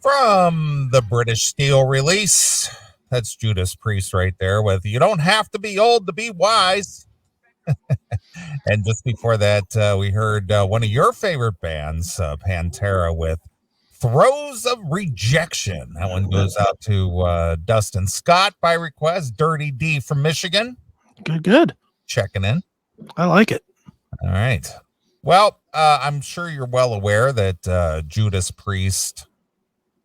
From the British Steel release, that's Judas Priest right there with "You Don't Have to Be Old to Be Wise." And just before that, we heard one of your favorite bands, Pantera, with "Throes of Rejection." That one goes out to Dustin Scott by request. Dirty D from Michigan. Good. Checking in. I like it. All right. Well, I'm sure you're well aware that Judas Priest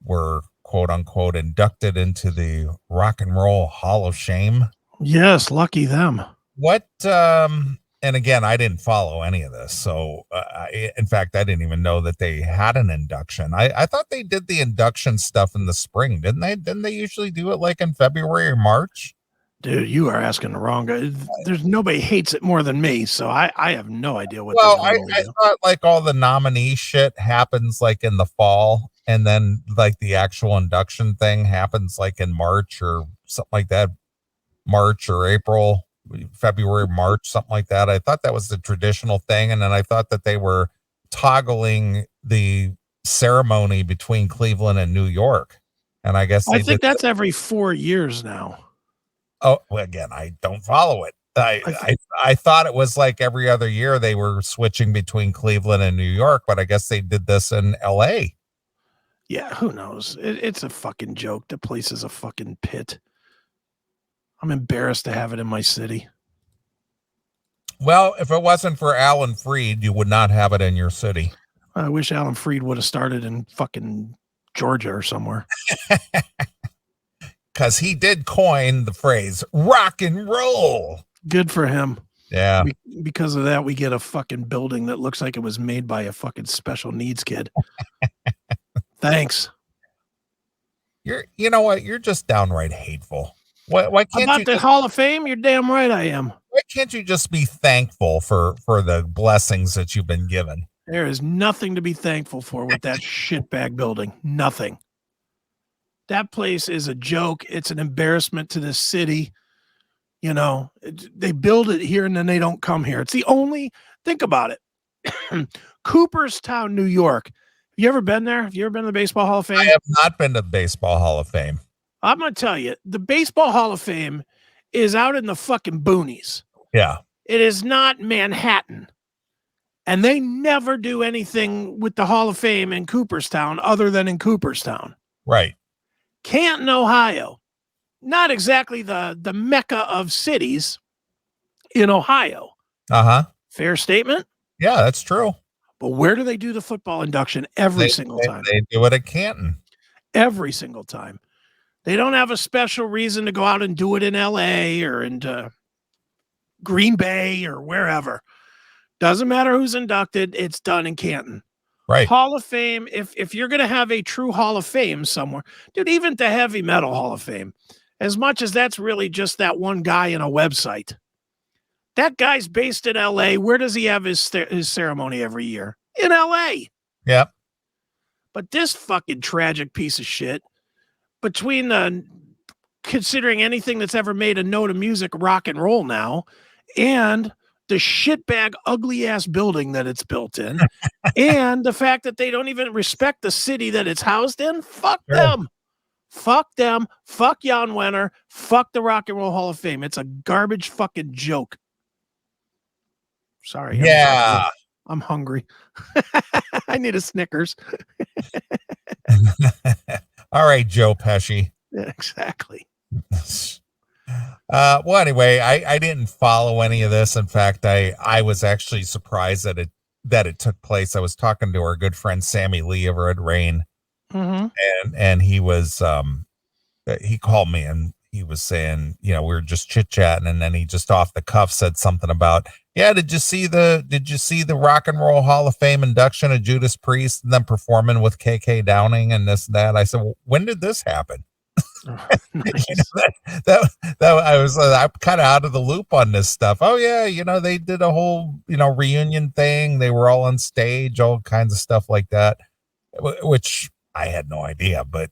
were quote unquote inducted into the Rock and Roll Hall of Shame. Yes, lucky them. What and again, I didn't follow any of this, so in fact, I didn't even know that they had an induction. I thought they did the induction stuff in the spring, didn't they? Didn't they usually do it like in February or March? Dude, you are asking the wrong guy. There's nobody hates it more than me, so I have no idea what. Well, I thought like all the nominee shit happens like in the fall, and then like the actual induction thing happens like in March or something like that. March or April, February, March, something like that. I thought that was the traditional thing, and then I thought that they were toggling the ceremony between Cleveland and New York, and I guess I think that's every 4 years now. Oh, well, again, I don't follow it. I thought it was like every other year they were switching between Cleveland and New York, but I guess they did this in LA. Yeah, who knows? It's a fucking joke. The place is a fucking pit. I'm embarrassed to have it in my city. Well, if it wasn't for Alan Freed, you would not have it in your city. I wish Alan Freed would have started in fucking Georgia or somewhere. Because he did coin the phrase rock and roll. Good for him. Yeah. Because of that, we get a fucking building that looks like it was made by a fucking special needs kid. Thanks. You know what? You're just downright hateful. Why can't about the Hall of Fame? You're damn right I am. Why can't you just be thankful for the blessings that you've been given? There is nothing to be thankful for with that shitbag building. Nothing. That place is a joke. It's an embarrassment to the city. You know, they build it here and then they don't come here. It's the only, think about it. Cooperstown, New York. Have you ever been there? Have you ever been to the Baseball Hall of Fame? I have not been to the Baseball Hall of Fame. I'm going to tell you, the Baseball Hall of Fame is out in the fucking boonies. Yeah. It is not Manhattan. And they never do anything with the Hall of Fame in Cooperstown other than in Cooperstown. Right. Canton, Ohio. Not exactly the mecca of cities in Ohio. Uh-huh. Fair statement? Yeah, that's true. But where do they do the football induction every single time? They do it at Canton. Every single time. They don't have a special reason to go out and do it in LA or in Green Bay or wherever. Doesn't matter who's inducted, it's done in Canton. Right. Hall of Fame, if you're going to have a true Hall of Fame somewhere, dude, even the Heavy Metal Hall of Fame, as much as that's really just that one guy in a website, that guy's based in LA. Where does he have his ceremony every year? In LA. Yep. But this fucking tragic piece of shit, between considering anything that's ever made a note of music rock and roll now, and the shitbag ugly ass building that it's built in, and the fact that they don't even respect the city that it's housed in, fuck them. Fuck them. Fuck Jan Wenner. Fuck the Rock and Roll Hall of Fame. It's a garbage fucking joke. Sorry. Yeah. I'm hungry. I need a Snickers. All right, Joe Pesci. Yeah, exactly. Well, anyway, I didn't follow any of this. In fact, I was actually surprised that it took place. I was talking to our good friend Sammy Lee over at Rain, and he was he called me and he was saying, we were just chit chatting, and then he just off the cuff said something about, did you see the Rock and Roll Hall of Fame induction of Judas Priest and then performing with KK Downing and this and that? I said, well, when did this happen? Oh, nice. I'm kind of out of the loop on this stuff. Oh yeah, they did a whole reunion thing. They were all on stage, all kinds of stuff like that, which I had no idea. But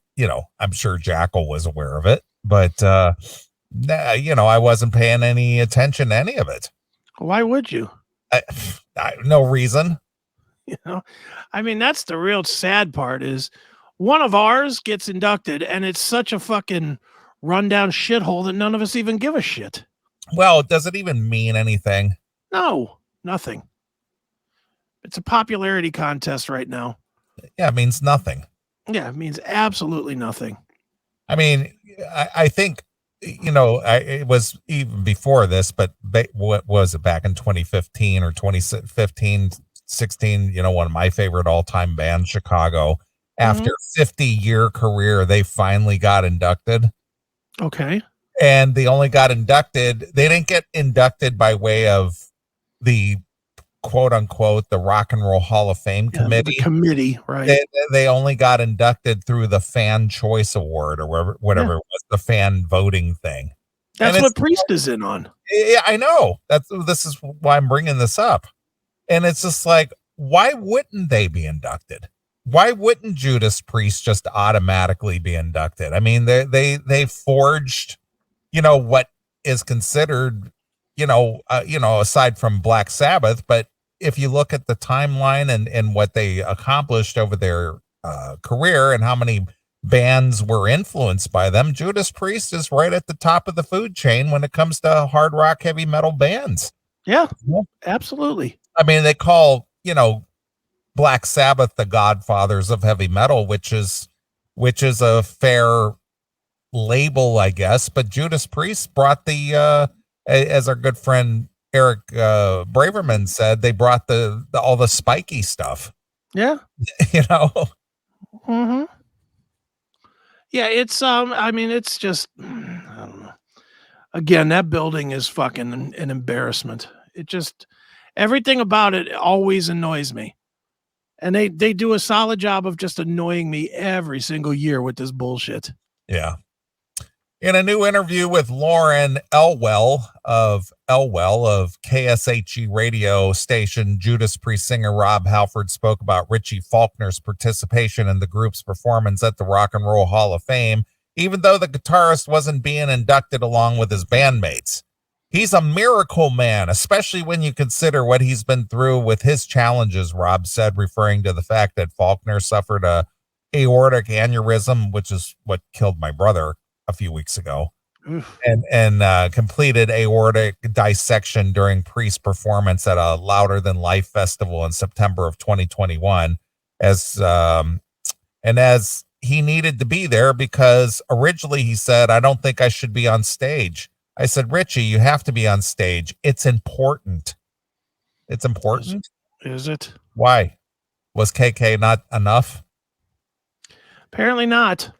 I'm sure Jackal was aware of it. But I wasn't paying any attention to any of it. Why would you? No reason. I mean, that's the real sad part is, one of ours gets inducted, and it's such a fucking rundown shithole that none of us even give a shit. Well, does it even mean anything? No, nothing. It's a popularity contest right now. Yeah, it means nothing. Yeah, it means absolutely nothing. I mean, I think, it was even before this, but what was it, back in 2015 or 2015, 16, one of my favorite all-time bands, Chicago, after 50-year career, they finally got inducted. Okay. And they only got inducted. They didn't get inducted by way of the quote unquote, the Rock and Roll Hall of Fame committee. The committee, right. They only got inducted through the Fan Choice Award or whatever it was, the fan voting thing. That's what Priest is in on. Yeah, I know. This is why I'm bringing this up. And it's just like, why wouldn't they be inducted? Why wouldn't Judas Priest just automatically be inducted? I mean, they forged, what is considered, aside from Black Sabbath, but if you look at the timeline and what they accomplished over their career and how many bands were influenced by them, Judas Priest is right at the top of the food chain when it comes to hard rock, heavy metal bands. Yeah, absolutely. I mean, they call, Black Sabbath the godfathers of heavy metal, which is a fair label, I guess. But Judas Priest brought as our good friend Eric Braverman said, they brought all the spiky stuff. Yeah. Mm-hmm. Yeah, it's it's just, I don't know. Again, that building is fucking an embarrassment. It just, everything about it always annoys me. And they do a solid job of just annoying me every single year with this bullshit. Yeah. In a new interview with Lauren Elwell of KSHE radio station, Judas Priest singer Rob Halford spoke about Richie Faulkner's participation in the group's performance at the Rock and Roll Hall of Fame, even though the guitarist wasn't being inducted along with his bandmates. He's a miracle man, especially when you consider what he's been through with his challenges, Rob said, referring to the fact that Faulkner suffered a aortic aneurysm, which is what killed my brother a few weeks ago, and completed aortic dissection during Priest performance at a Louder Than Life festival in September of 2021, as he needed to be there because originally he said, "I don't think I should be on stage." I said, "Richie, you have to be on stage. It's important." It's important. Is it? Why? Was KK not enough? Apparently not.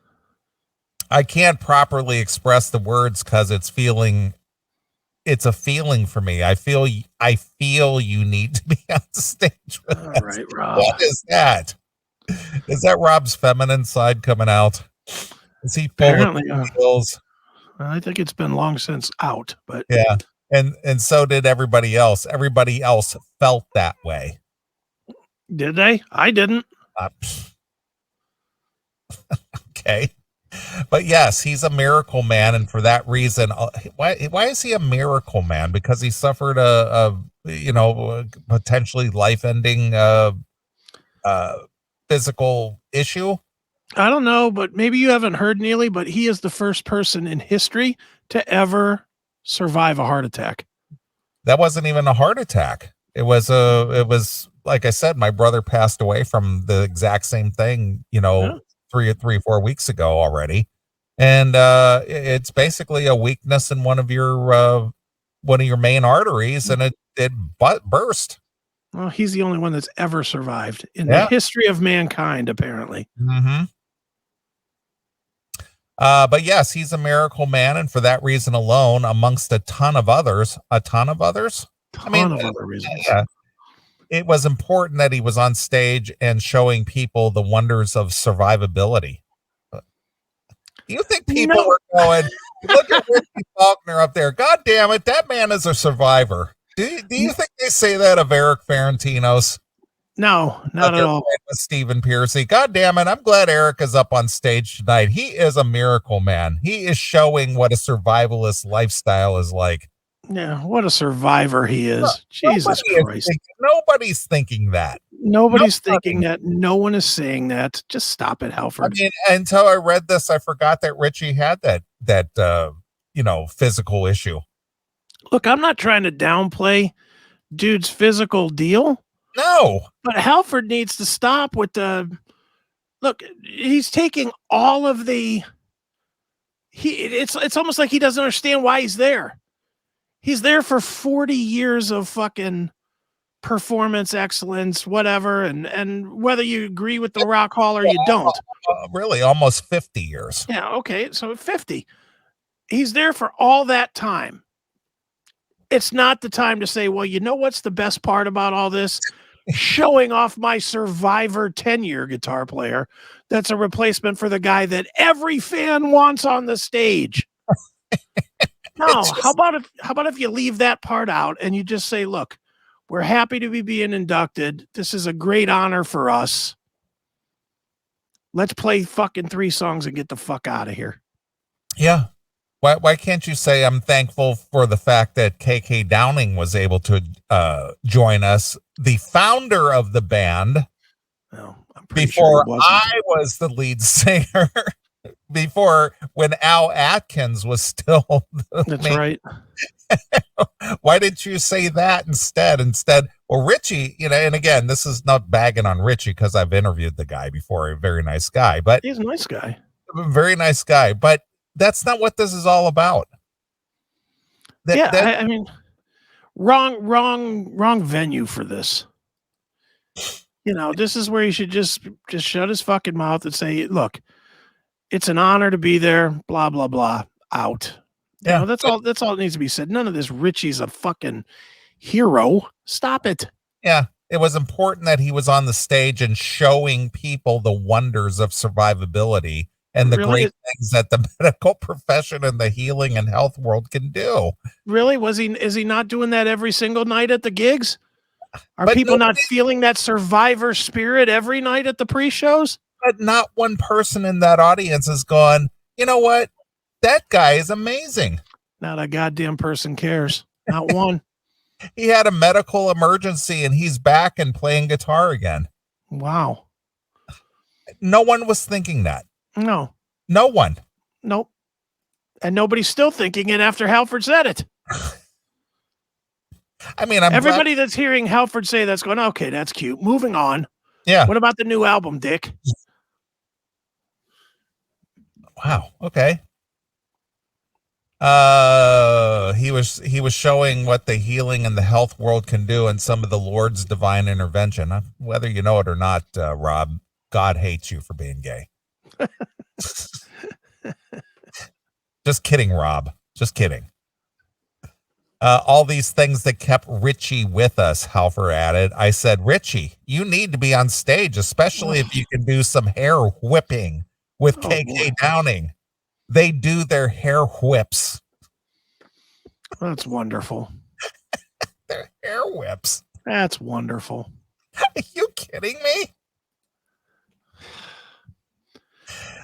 I can't properly express the words because it's a feeling for me. I feel you need to be on stage. All right, Rob. What is that? Is that Rob's feminine side coming out? Is he apparently feels? I think it's been long since out, but yeah. And so did everybody else. Everybody else felt that way. Did they? I didn't. Okay. But yes, he's a miracle man, and for that reason, why is he a miracle man? Because he suffered a potentially life-ending physical issue. I don't know, but maybe you haven't heard, Neeley, but he is the first person in history to ever survive a heart attack. That wasn't even a heart attack. It was like I said, my brother passed away from the exact same thing, 3 or 4 weeks ago already. And it's basically a weakness in one of your main arteries, and it burst. Well, he's the only one that's ever survived in the history of mankind, apparently. Mm-hmm. But yes, he's a miracle man, and for that reason alone, amongst a ton of other reasons. Yeah, it was important that he was on stage and showing people the wonders of survivability. Do you think people were going, look at Richie Faulkner up there? God damn it, that man is a survivor. Do you think they say that of Eric Ferentinos? No, not at all. With Stephen Piercy. God damn it, I'm glad Eric is up on stage tonight. He is a miracle man. He is showing what a survivalist lifestyle is like. Yeah, what a survivor he is. Jesus Christ. Nobody's thinking that. Nobody's thinking that. No one is saying that. Just stop it, Halford. I mean, until I read this, I forgot that Richie had that physical issue. Look, I'm not trying to downplay dude's physical deal. No. But Halford needs to stop with the look, he's taking all of the it's almost like he doesn't understand why he's there. He's there for 40 years of fucking performance excellence, whatever, and whether you agree with the Rock Hall or you don't. Really, almost 50 years. Yeah, okay, so 50. He's there for all that time. It's not the time to say, well, you know what's the best part about all this? Showing off my Survivor 10-year guitar player that's a replacement for the guy that every fan wants on the stage. No, how about if you leave that part out and you just say, look, we're happy to be being inducted. This is a great honor for us. Let's play fucking 3 songs and get the fuck out of here. Yeah. Why can't you say I'm thankful for the fact that KK Downing was able to join us, the founder of the band, before I was the lead singer, before when Al Atkins was still That's right. Why didn't you say that instead? Well, Richie, and again, this is not bagging on Richie because I've interviewed the guy before, a very nice guy, but he's a nice guy. Very nice guy, but that's not what this is all about. I mean, wrong venue for this. This is where he should just shut his fucking mouth and say, look, it's an honor to be there, blah, blah, blah, out. Yeah, that's all that needs to be said. None of this Richie's a fucking hero. Stop it. Yeah, it was important that he was on the stage and showing people the wonders of survivability and the great things that the medical profession and the healing and health world can do. Really? Is he not doing that every single night at the gigs? Are people not feeling that survivor spirit every night at the pre-shows? But not one person in that audience has gone, you know what? That guy is amazing. Not a goddamn person cares. Not one. He had a medical emergency and he's back and playing guitar again. Wow. No one was thinking that. No. No one. Nope. And nobody's still thinking it after Halford said it. I mean, everybody that's hearing Halford say that's going, okay, that's cute. Moving on. Yeah. What about the new album, Dick? Wow. Okay. He was showing what the healing and the health world can do and some of the Lord's divine intervention. Whether you know it or not, Rob, God hates you for being gay. Just kidding, Rob. Just kidding. All these things that kept Richie with us, Halford added. I said, Richie, you need to be on stage, especially if you can do some hair whipping with KK Downing. They do their hair whips. That's wonderful. Their hair whips. That's wonderful. Are you kidding me?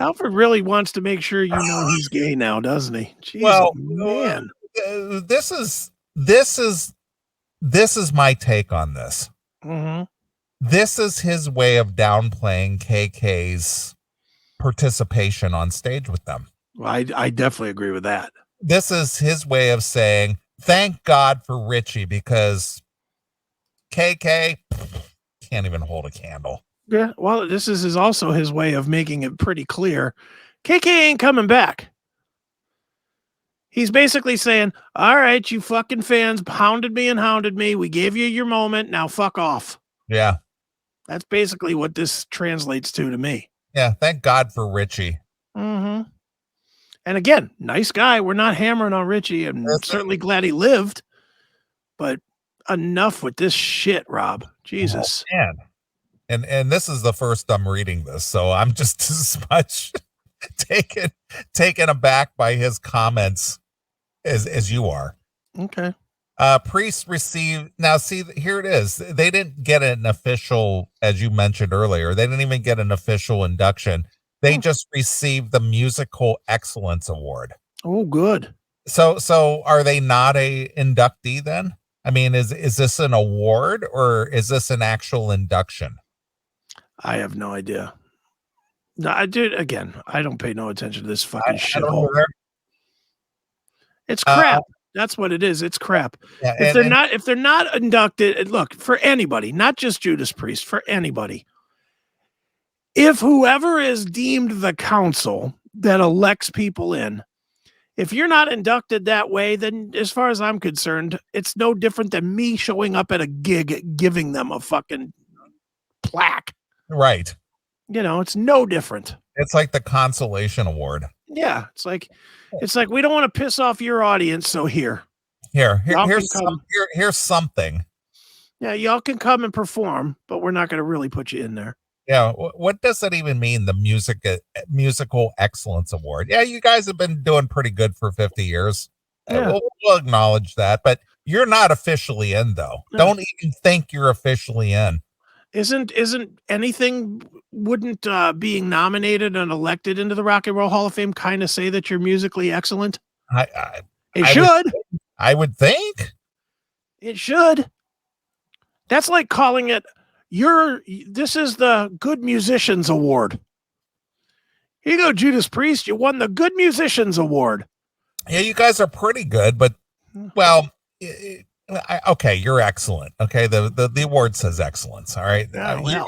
Alfred really wants to make sure you know he's gay now, doesn't he? Jeez, well, man. This is my take on this. Mm-hmm. This is his way of downplaying KK's participation on stage with them. Well, I definitely agree with that. This is his way of saying, thank God for Richie, because KK can't even hold a candle. Yeah, well, this is also his way of making it pretty clear. KK ain't coming back. He's basically saying, all right, you fucking fans hounded me and hounded me. We gave you your moment. Now fuck off. Yeah. That's basically what this translates to me. Yeah, thank God for Richie. Mm-hmm. And again, nice guy. We're not hammering on Richie. I'm certainly glad he lived. But enough with this shit, Rob. Jesus. Oh, man. And this is the first I'm reading this, so I'm just as much taken aback by his comments as you are. Okay. Priest received, now see, here it is. They didn't get an official, as you mentioned earlier, they didn't even get an official induction. They just received the Musical Excellence Award. Oh, good. So are they not a inductee then? I mean, is this an award or is this an actual induction? I have no idea. No, I don't pay no attention to this fucking I don't know. shithole. It's crap. That's what it is. It's crap. Yeah, If they're not inducted, look, for anybody, not just Judas Priest, for anybody. If whoever is deemed the council that elects people in, if you're not inducted that way, then as far as I'm concerned, it's no different than me showing up at a gig, giving them a fucking plaque. Right. It's no different. It's like the consolation award. Yeah. It's like we don't want to piss off your audience. So here's something. Yeah. Y'all can come and perform, but we're not going to really put you in there. Yeah, what does that even mean? The musical excellence award. Yeah, you guys have been doing pretty good for 50 years. Yeah. We'll acknowledge that, but you're not officially in, though. No. Don't even think you're officially in. Isn't anything? Wouldn't being nominated and elected into the Rock and Roll Hall of Fame kind of say that you're musically excellent? It should. I would think it should. That's like calling it. This is the Good Musicians Award. Here you go, Judas Priest. You won the Good Musicians Award. Yeah, you guys are pretty good, but well, okay, you're excellent. Okay, the award says excellence. All right,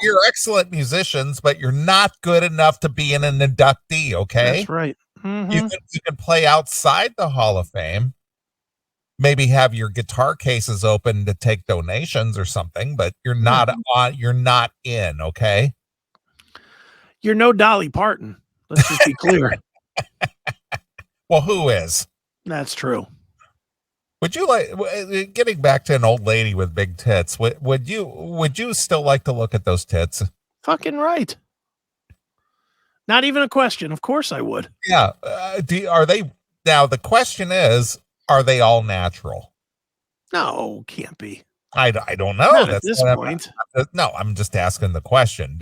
you're excellent musicians, but you're not good enough to be an inductee. Okay, that's right. Mm-hmm. You can play outside the Hall of Fame. Maybe have your guitar cases open to take donations or something, but you're not you're not in, okay? You're no Dolly Parton. Let's just be clear. Well, who is? That's true. Would you like, getting back to an old lady with big tits, would you still like to look at those tits? Fucking right. Not even a question. Of course I would. Yeah. Are they, now the question is, are they all natural? No, can't be. I don't know. Not at this point. No, I'm just asking the question.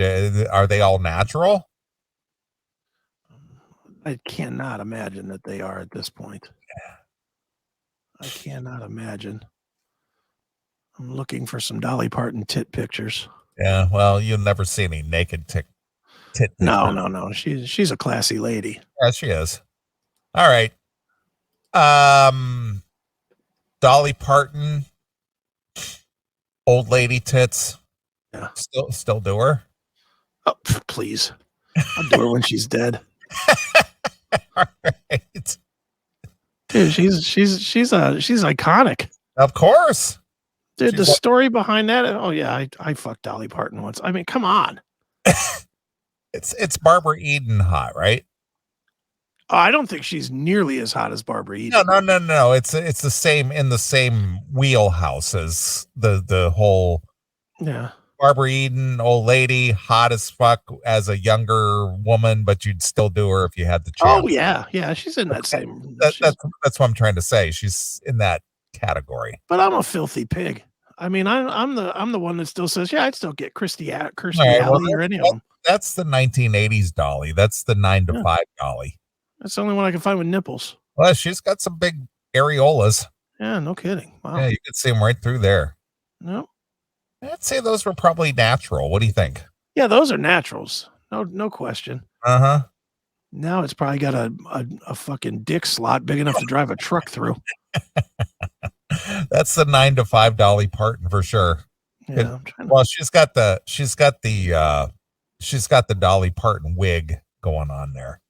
Are they all natural? I cannot imagine that they are at this point. I cannot imagine. I'm looking for some Dolly Parton tit pictures. Yeah, well, you'll never see any naked tit. No. She's a classy lady. Yeah, she is. All right. Dolly Parton, old lady tits. Yeah. Still do her? Oh, please. I'll do her when she's dead. All right. Dude, she's iconic. Of course. Dude, the story behind that. Oh yeah, I fucked Dolly Parton once. I mean, come on. It's Barbara Eden hot, right? I don't think she's nearly as hot as Barbara Eden. No. It's the same, in the same wheelhouse as the whole. Yeah. Barbara Eden, old lady, hot as fuck as a younger woman, but you'd still do her if you had the chance. Oh yeah. She's in that same. That's what I'm trying to say. She's in that category. But I'm a filthy pig. I mean, I'm the one that still says, yeah, I'd still get Kirstie Right, Alley or any of them. That's the 1980s Dolly. That's the 9 to 5 Dolly. That's the only one I can find with nipples. Well, she's got some big areolas. Yeah, no kidding. Wow. Yeah, you could see them right through there. No. I'd say those were probably natural. What do you think? Yeah, those are naturals. No question. Uh-huh. Now it's probably got a fucking dick slot big enough to drive a truck through. That's the 9 to 5 Dolly Parton for sure. Yeah. Well, she's got the Dolly Parton wig going on there.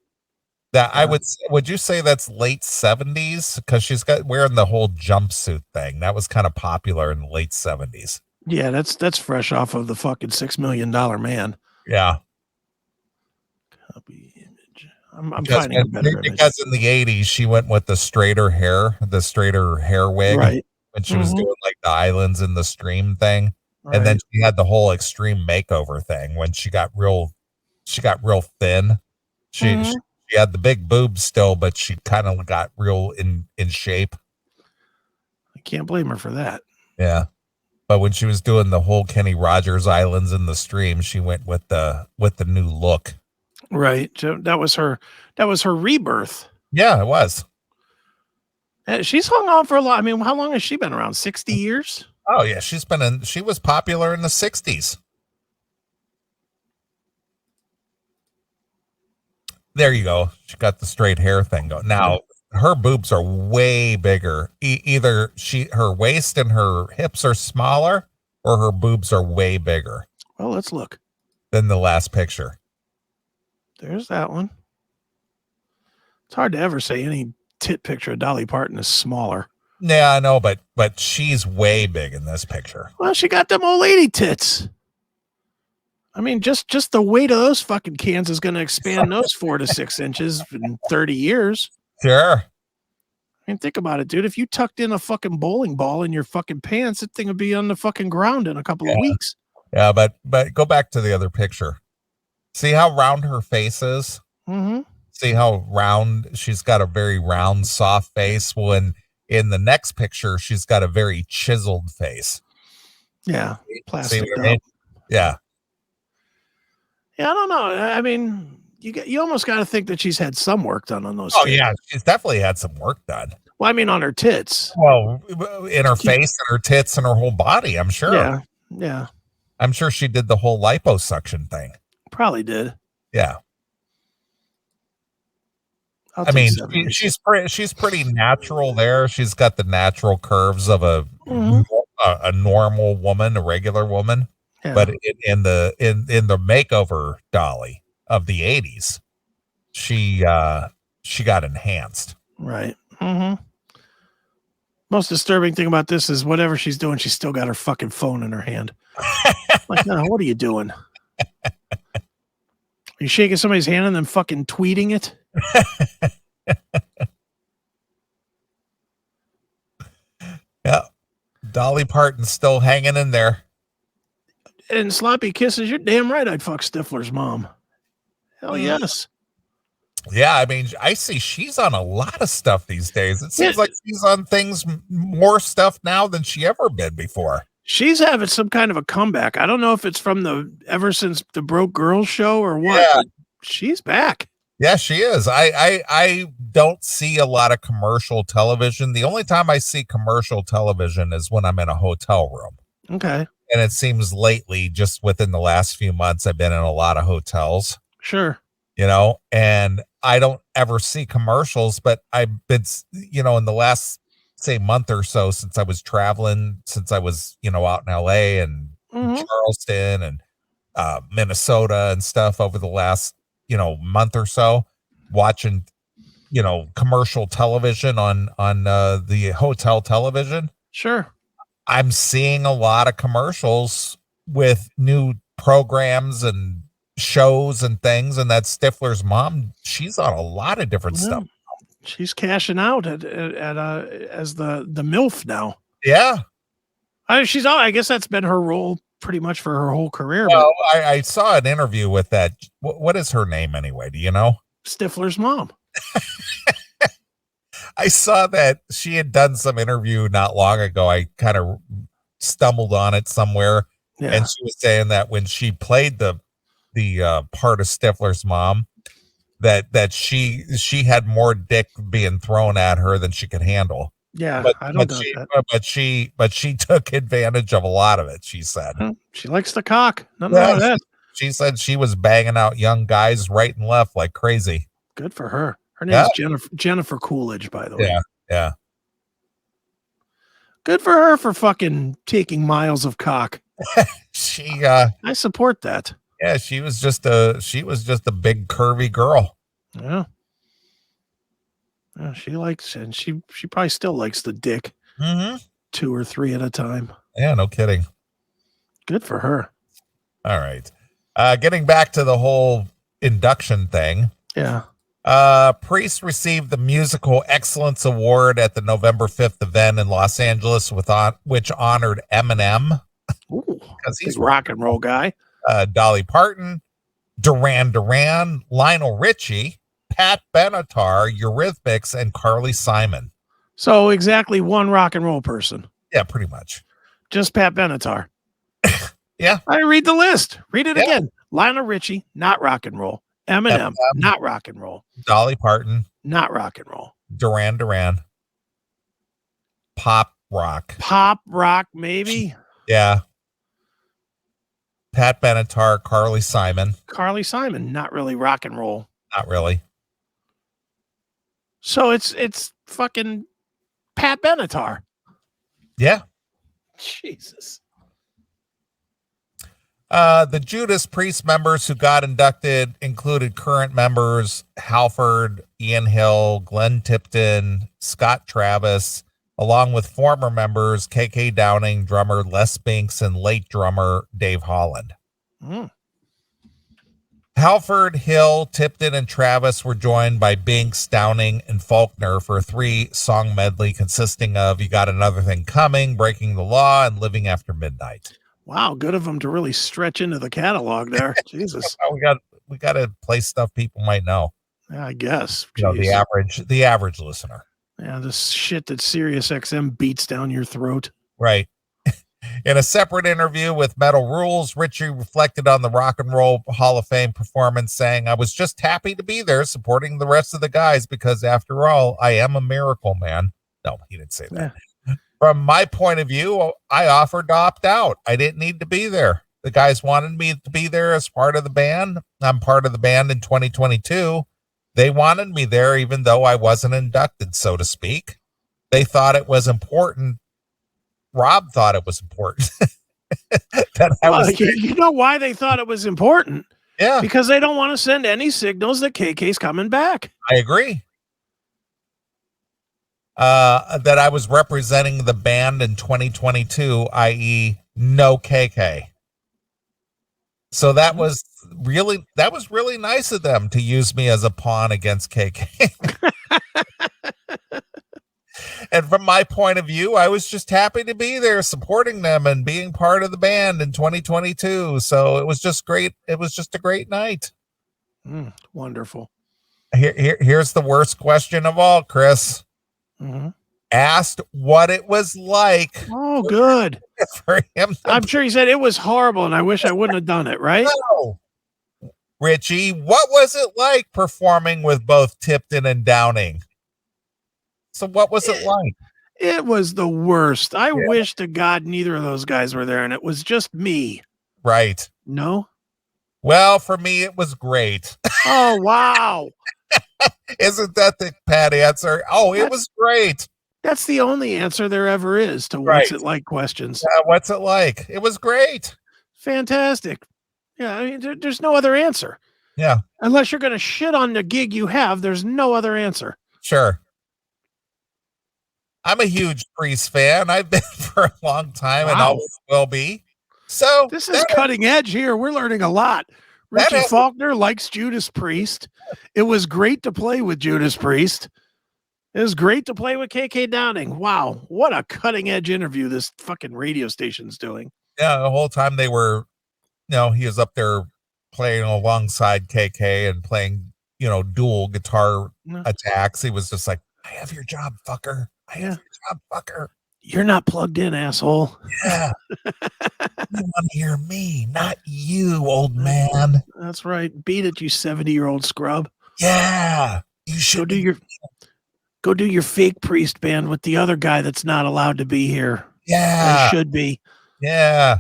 That I would you say that's late 70s? Because she's got wearing the whole jumpsuit thing. That was kind of popular in the late 70s. Yeah, that's fresh off of the fucking $6 Million Man. Yeah. Copy image. I'm finding a better image. Because in the 80s, she went with the straighter hair wig. Right. When she was doing like the Islands in the Stream thing. Right. And then she had the whole extreme makeover thing when she got real thin. She had the big boobs still, but she kind of got real in shape. I can't blame her for that. Yeah. But when she was doing the whole Kenny Rogers Islands in the Stream, she went with the new look. Right. So that was her rebirth. Yeah, it was. She's hung on for a lot. I mean, how long has she been around? 60 years? Oh yeah, she was popular in the 60s. There you go. She got the straight hair thing going. Now her boobs are way bigger. Either her waist and her hips are smaller, or her boobs are way bigger. Well, let's look. Than the last picture. There's that one. It's hard to ever say any tit picture of Dolly Parton is smaller. Yeah, I know, but she's way big in this picture. Well, she got them old lady tits. I mean, just the weight of those fucking cans is going to expand those 4 to 6 inches in 30 years. Sure. I mean, think about it, dude. If you tucked in a fucking bowling ball in your fucking pants, that thing would be on the fucking ground in a couple of weeks. Yeah, but go back to the other picture. See how round her face is? Mm-hmm. See how round? She's got a very round, soft face. When in the next picture, she's got a very chiseled face. Yeah, plastic. See what I mean? Yeah. Yeah, I don't know. I mean, you almost got to think that she's had some work done on those. Oh, yeah. She's definitely had some work done. Well, I mean, on her tits. Well, in her face and her tits and her whole body, I'm sure. Yeah. Yeah. I'm sure she did the whole liposuction thing. Probably did. Yeah. I mean, she's pretty natural there. She's got the natural curves of a normal woman, a regular woman. Yeah. But in the makeover Dolly of the 80s, she got enhanced. Right. Mm-hmm. Most disturbing thing about this is whatever she's doing, she's still got her fucking phone in her hand. Like, no, what are you doing? Are you shaking somebody's hand and then fucking tweeting it? Yeah. Dolly Parton's still hanging in there. And sloppy kisses, you're damn right I'd fuck Stifler's mom. Hell yes. Yeah, I mean, I see she's on a lot of stuff these days. It seems like she's on more stuff now than she ever been before. She's having some kind of a comeback. I don't know if it's from ever since the Broke Girls show or what. Yeah. She's back. Yeah, she is. I don't see a lot of commercial television. The only time I see commercial television is when I'm in a hotel room. Okay. And it seems lately, just within the last few months, I've been in a lot of hotels. Sure. And I don't ever see commercials, but I've been, in the last, say, month or so since I was traveling, since I was, out in LA and Charleston and Minnesota and stuff over the last, month or so, watching, commercial television on the hotel television. Sure. I'm seeing a lot of commercials with new programs and shows and things, and that Stifler's mom, she's on a lot of different stuff. She's cashing out as the MILF now. Yeah. I guess that's been her role pretty much for her whole career. Well, I saw an interview with that. What is her name anyway? Do you know? Stifler's mom. I saw that she had done some interview not long ago. I kind of stumbled on it somewhere. Yeah. And she was saying that when she played the part of Stifler's mom, that she had more dick being thrown at her than she could handle. Yeah, I don't know that. But she took advantage of a lot of it, she said. She likes the cock. Nothing wrong with that. She said she was banging out young guys right and left like crazy. Good for her. Her name's Jennifer Coolidge, by the way. Yeah, yeah. Good for her for fucking taking miles of cock. I support that. Yeah, she was just a big curvy girl. Yeah. Yeah, she likes, and she probably still likes the dick. 2 or 3 at a time. Yeah, no kidding. Good for her. All right. Getting back to the whole induction thing. Yeah. Priest received the Musical Excellence Award at the November 5th event in Los Angeles, which honored Eminem. Because he's a rock and roll guy. Dolly Parton, Duran Duran, Lionel Richie, Pat Benatar, Eurythmics, and Carly Simon. So exactly one rock and roll person. Yeah, pretty much. Just Pat Benatar. Yeah. I read the list. Read it again. Lionel Richie, not rock and roll. Eminem, not rock and roll. Dolly Parton, not rock and roll. Duran Duran. pop rock. Pop rock, maybe. Yeah. Pat Benatar, Carly Simon. Carly Simon, not really rock and roll. Not really. So it's fucking Pat Benatar. Yeah. Jesus. The Judas Priest members who got inducted included current members Halford, Ian Hill, Glenn Tipton, Scott Travis, along with former members KK Downing, drummer Les Binks, and late drummer Dave Holland. Halford, Hill, Tipton, and Travis were joined by Binks, Downing, and Faulkner for a 3-song medley consisting of You Got Another Thing Coming, Breaking the Law, and Living After Midnight. Wow, good of them to really stretch into the catalog there. Jesus. We got to play stuff people might know. Yeah, I guess. You know, the average listener. Yeah, this shit that Sirius XM beats down your throat. Right. In a separate interview with Metal Rules, Richie reflected on the Rock and Roll Hall of Fame performance, saying, I was just happy to be there supporting the rest of the guys because, after all, I am a miracle man. No, he didn't say that. Yeah. From my point of view, I offered to opt out. I didn't need to be there. The guys wanted me to be there as part of the band. I'm part of the band in 2022. They wanted me there even though I wasn't inducted, so to speak. They thought it was important. Rob thought it was important. You know why they thought it was important? Yeah. Because they don't want to send any signals that KK's coming back. I agree. That I was representing the band in 2022, i.e. no KK. So that was really nice of them to use me as a pawn against KK. And from my point of view, I was just happy to be there supporting them and being part of the band in 2022. So it was just great. It was just a great night. Wonderful. Here's the worst question of all, Chris. Asked what it was like. Oh, good. For him. I'm sure he said it was horrible and I wish I wouldn't have done it, right? No. Richie, what was it like performing with both Tipton and Downing? So what was it like? It was the worst. I wish to God neither of those guys were there and it was just me. Right. No? Well, for me, it was great. Oh, wow. Isn't that the pat answer? Oh, it was great. That's the only answer there ever is to what's it like questions. What's it like? It was great. Fantastic. Yeah, I mean, there's no other answer. Yeah. Unless you're going to shit on the gig you have, there's no other answer. Sure. I'm a huge Priest fan. I've been for a long time and always will be. So this is cutting edge here. We're learning a lot. Richie Faulkner likes Judas Priest. It was great to play with Judas Priest. It was great to play with KK Downing. Wow, what a cutting edge interview this fucking radio station's doing. Yeah, the whole time they were, he was up there playing alongside KK and playing, dual guitar attacks. He was just like, I have your job, fucker. I have your job, fucker. You're not plugged in, asshole. Yeah. You want to hear me, not you, old man. That's right. Beat it, you 70-year-old scrub. Yeah. You should go do your fake Priest band with the other guy that's not allowed to be here. Yeah. He should be. Yeah.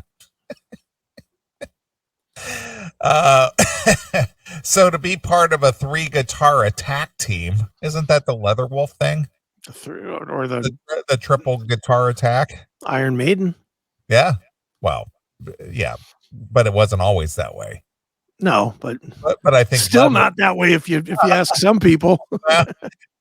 So to be part of a 3-guitar attack team, isn't that the Leatherwolf thing? The triple guitar attack? Iron Maiden. Yeah. Well, yeah, but it wasn't always that way. No, but I think still not that way if you ask some people.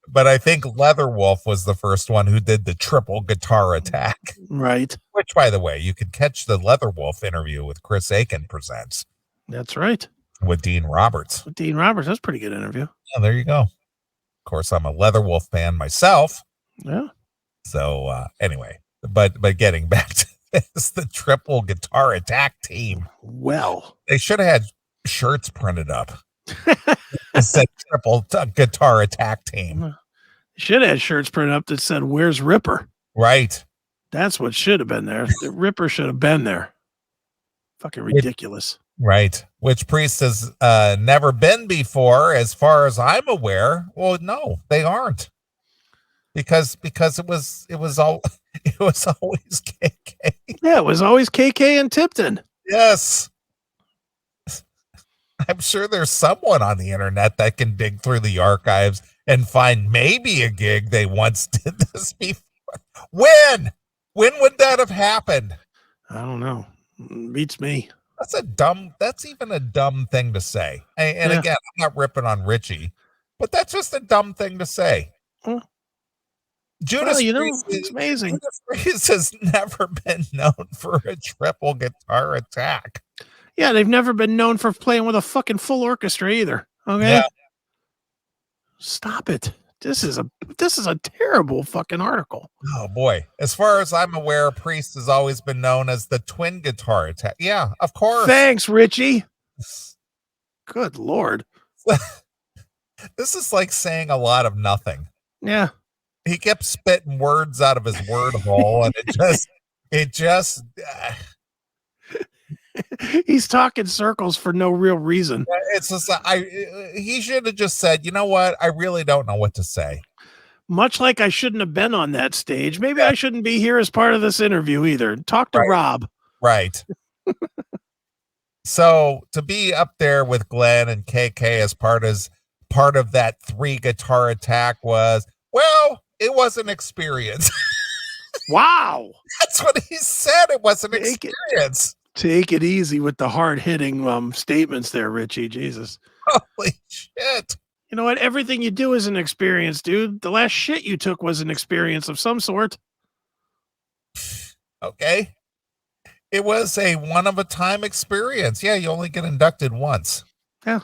But I think Leatherwolf was the first one who did the triple guitar attack. Right. Which, by the way, you can catch the Leatherwolf interview with Chris Aiken Presents. That's right. With Dean Roberts. That's a pretty good interview. Oh, there you go. Of course, I'm a Leatherwolf fan myself. Yeah. So anyway, but getting back to this, the triple guitar attack team. Well, they should have had shirts printed up. It said triple guitar attack team. Should have had shirts printed up that said, "Where's Ripper?" Right. That's what should have been there. The Ripper should have been there. Fucking ridiculous. Right. Which Priest has never been before, as far as I'm aware. Well, no, they aren't. Because it was It was always KK. Yeah, it was always KK and Tipton. Yes. I'm sure there's someone on the internet that can dig through the archives and find maybe a gig they once did this before. When? When would that have happened? I don't know. Beats me. That's even a dumb thing to say. And again, I'm not ripping on Richie, but that's just a dumb thing to say. Judas Priest, it's amazing. Judas Priest has never been known for a triple guitar attack. Yeah, they've never been known for playing with a fucking full orchestra either. Okay. Yeah. Stop it. This is a terrible fucking article. Oh boy. As far as I'm aware, Priest has always been known as the twin guitar attack. Yeah, of course. Thanks, Richie. Good Lord. This is like saying a lot of nothing. Yeah. He kept spitting words out of his word hole, and it just he's talking circles for no real reason. It's just he should have just said, you know what? I really don't know what to say. Much like I shouldn't have been on that stage. Maybe I shouldn't be here as part of this interview either. Talk to Rob. Right. So to be up there with Glenn and KK as part of that 3 guitar attack was, well, it was an experience. Wow. That's what he said. It was an experience. Take it easy with the hard-hitting statements there, Richie. Jesus. Holy shit. You know what? Everything you do is an experience, dude. The last shit you took was an experience of some sort. Okay. It was a one-of-a-time experience. Yeah, you only get inducted once. Yeah.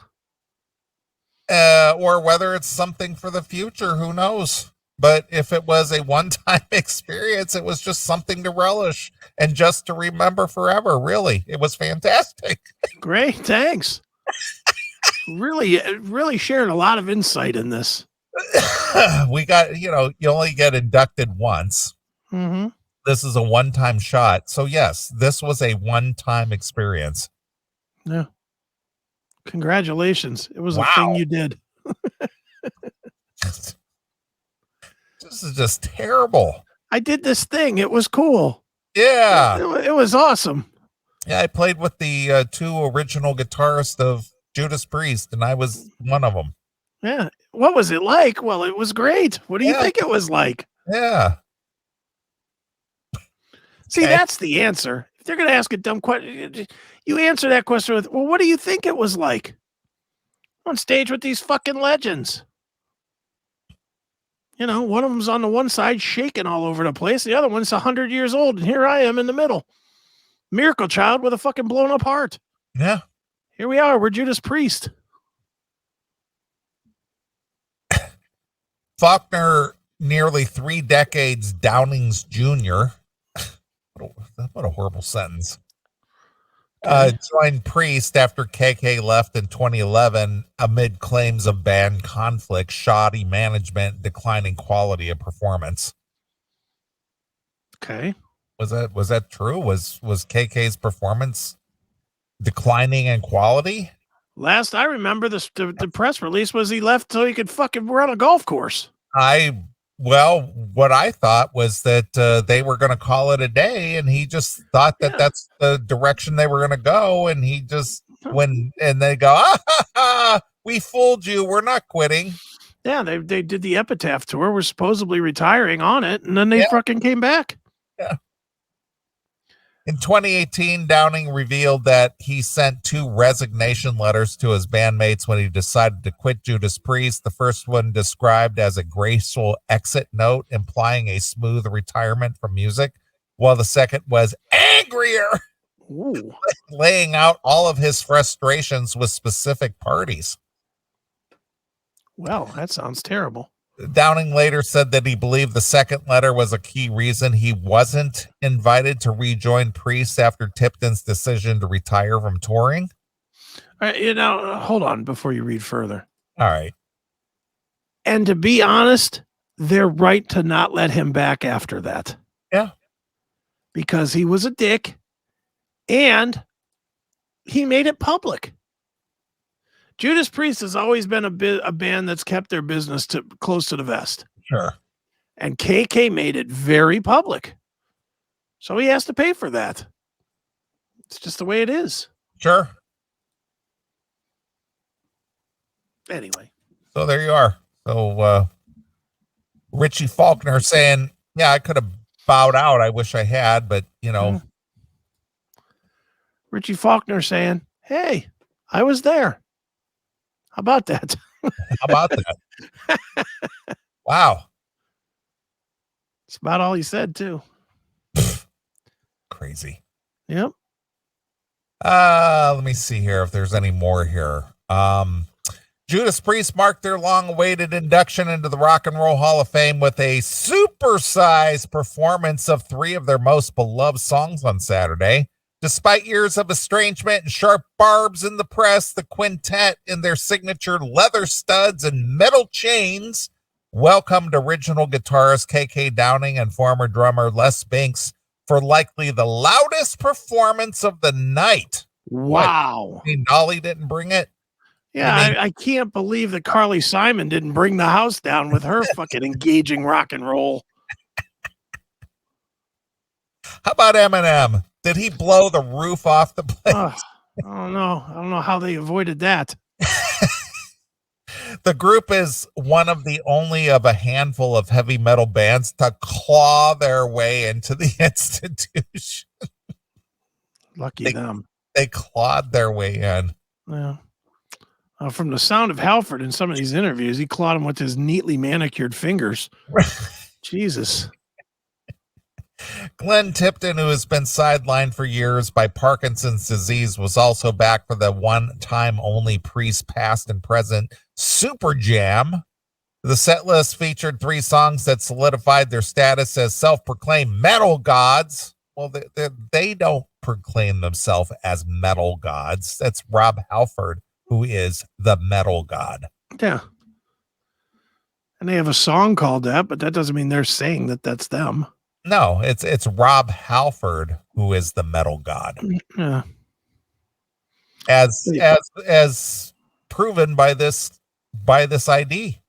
Or whether it's something for the future, who knows? But if it was a one-time experience, it was just something to relish and just to remember forever. Really, it was fantastic. Great, thanks. Really shared a lot of insight in this. We got, you only get inducted once. Mm-hmm. This is a one-time shot. So yes, this was a one-time experience. Yeah. Congratulations. It was a thing you did. This is just terrible. I did this thing. It was cool. Yeah. It was awesome. Yeah, I played with the 2 original guitarists of Judas Priest, and I was one of them. Yeah. What was it like? Well, it was great. What do you think it was like? Yeah. See, that's the answer. If they're going to ask a dumb question, you answer that question with, well, what do you think it was like? On stage with these fucking legends. One of them's on the one side shaking all over the place. The other one's 100 years old. And here I am in the middle. Miracle child with a fucking blown up heart. Yeah. Here we are. We're Judas Priest. Faulkner, nearly 3 decades Downing's Jr. What a horrible sentence. Joined Priest after KK left in 2011 amid claims of band conflict, shoddy management, declining quality of performance. Okay. Was that true? Was KK's performance declining in quality? Last I remember, the press release was he left so he could fucking run a golf course. What I thought was that they were going to call it a day, and he just thought that that's the direction they were going to go. And he just and they go, we fooled you. We're not quitting. Yeah, they did the Epitaph tour. We're supposedly retiring on it, and then they fucking came back. Yeah. In 2018, Downing revealed that he sent 2 resignation letters to his bandmates when he decided to quit Judas Priest. The first one described as a graceful exit note, implying a smooth retirement from music, while the second was angrier, laying out all of his frustrations with specific parties. Well, that sounds terrible. Downing later said that he believed the second letter was a key reason he wasn't invited to rejoin Priest after Tipton's decision to retire from touring. All right, hold on before you read further. All right. And to be honest, they're right to not let him back after that. Yeah. Because he was a dick and he made it public. Judas Priest has always been a band that's kept their business close to the vest. Sure. And KK made it very public. So he has to pay for that. It's just the way it is. Sure. Anyway. So there you are. So Richie Faulkner saying, yeah, I could have bowed out. I wish I had, but Richie Faulkner saying, hey, I was there. How about that? How about that? Wow. That's about all he said, too. Crazy. Yep. Let me see here if there's any more here. Judas Priest marked their long-awaited induction into the Rock and Roll Hall of Fame with a supersized performance of 3 of their most beloved songs on Saturday. Despite years of estrangement and sharp barbs in the press, the quintet in their signature leather studs and metal chains welcomed original guitarist K.K. Downing and former drummer Les Binks for likely the loudest performance of the night. Wow. What? I mean, Dolly didn't bring it? Yeah, I can't believe that Carly Simon didn't bring the house down with her fucking engaging rock and roll. How about Eminem? Did he blow the roof off the place? I don't know. I don't know how they avoided that. The group is one of the only of a handful of heavy metal bands to claw their way into the institution. Lucky them. They clawed their way in. Yeah. From the sound of Halford in some of these interviews, he clawed him with his neatly manicured fingers. Jesus. Glenn Tipton, who has been sidelined for years by Parkinson's disease, was also back for the one-time only Priest past and present Super Jam. The set list featured 3 songs that solidified their status as self-proclaimed metal gods. Well, they don't proclaim themselves as metal gods. That's Rob Halford, who is the metal god. Yeah. And they have a song called that, but that doesn't mean they're saying that that's them. No, it's Rob Halford who is the metal god. Yeah. As proven by this ID.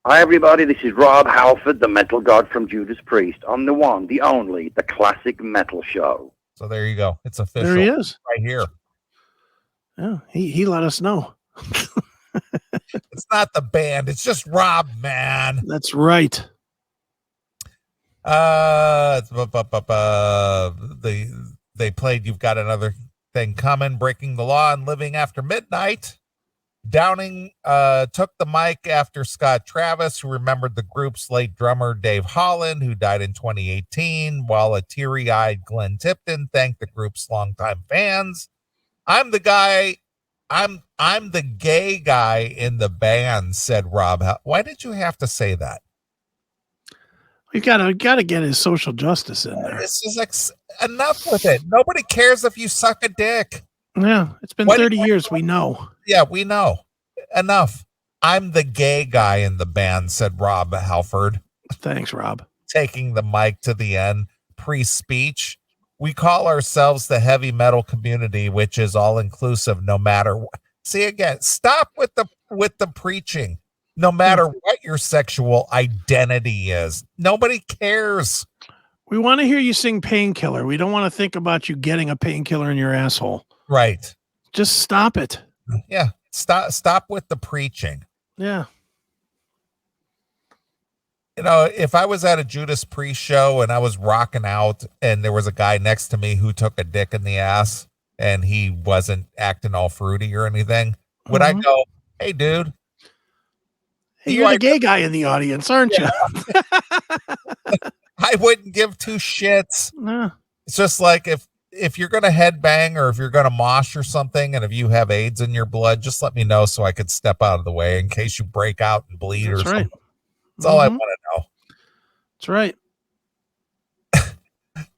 Hi everybody, this is Rob Halford, the metal god from Judas Priest, on the one, the only, the classic metal show. So there you go. It's official. There he is. Right here. Yeah, he let us know. It's not the band, it's just Rob, man. That's right. They played You've Got Another Thing Coming, Breaking the Law, and Living After Midnight. Downing took the mic after Scott Travis, who remembered the group's late drummer Dave Holland, who died in 2018, while a teary-eyed Glenn Tipton thanked the group's longtime fans. I'm the gay guy in the band, said Rob. Why did you have to say that? We gotta get his social justice in there. This is like enough with it. Nobody cares if you suck a dick. Yeah, it's been 30 years. We know. Yeah, we know. Enough. I'm the gay guy in the band, said Rob Halford. Thanks, Rob. Taking the mic to the end, pre-speech. We call ourselves the heavy metal community, which is all inclusive no matter what. See, again, stop with the preaching. No matter what your sexual identity is. Nobody cares. We want to hear you sing Painkiller. We don't want to think about you getting a painkiller in your asshole. Right. Just stop it. Yeah. Stop with the preaching. Yeah. You know, if I was at a Judas Priest show and I was rocking out and there was a guy next to me who took a dick in the ass and he wasn't acting all fruity or anything, would I go, hey, dude? Hey, you're the gay guy in the audience, aren't you? I wouldn't give 2 shits. Nah. It's just like if you're going to headbang or if you're going to mosh or something, and if you have AIDS in your blood, just let me know so I could step out of the way in case you break out and bleed. That's or something. That's all I want to know. That's right.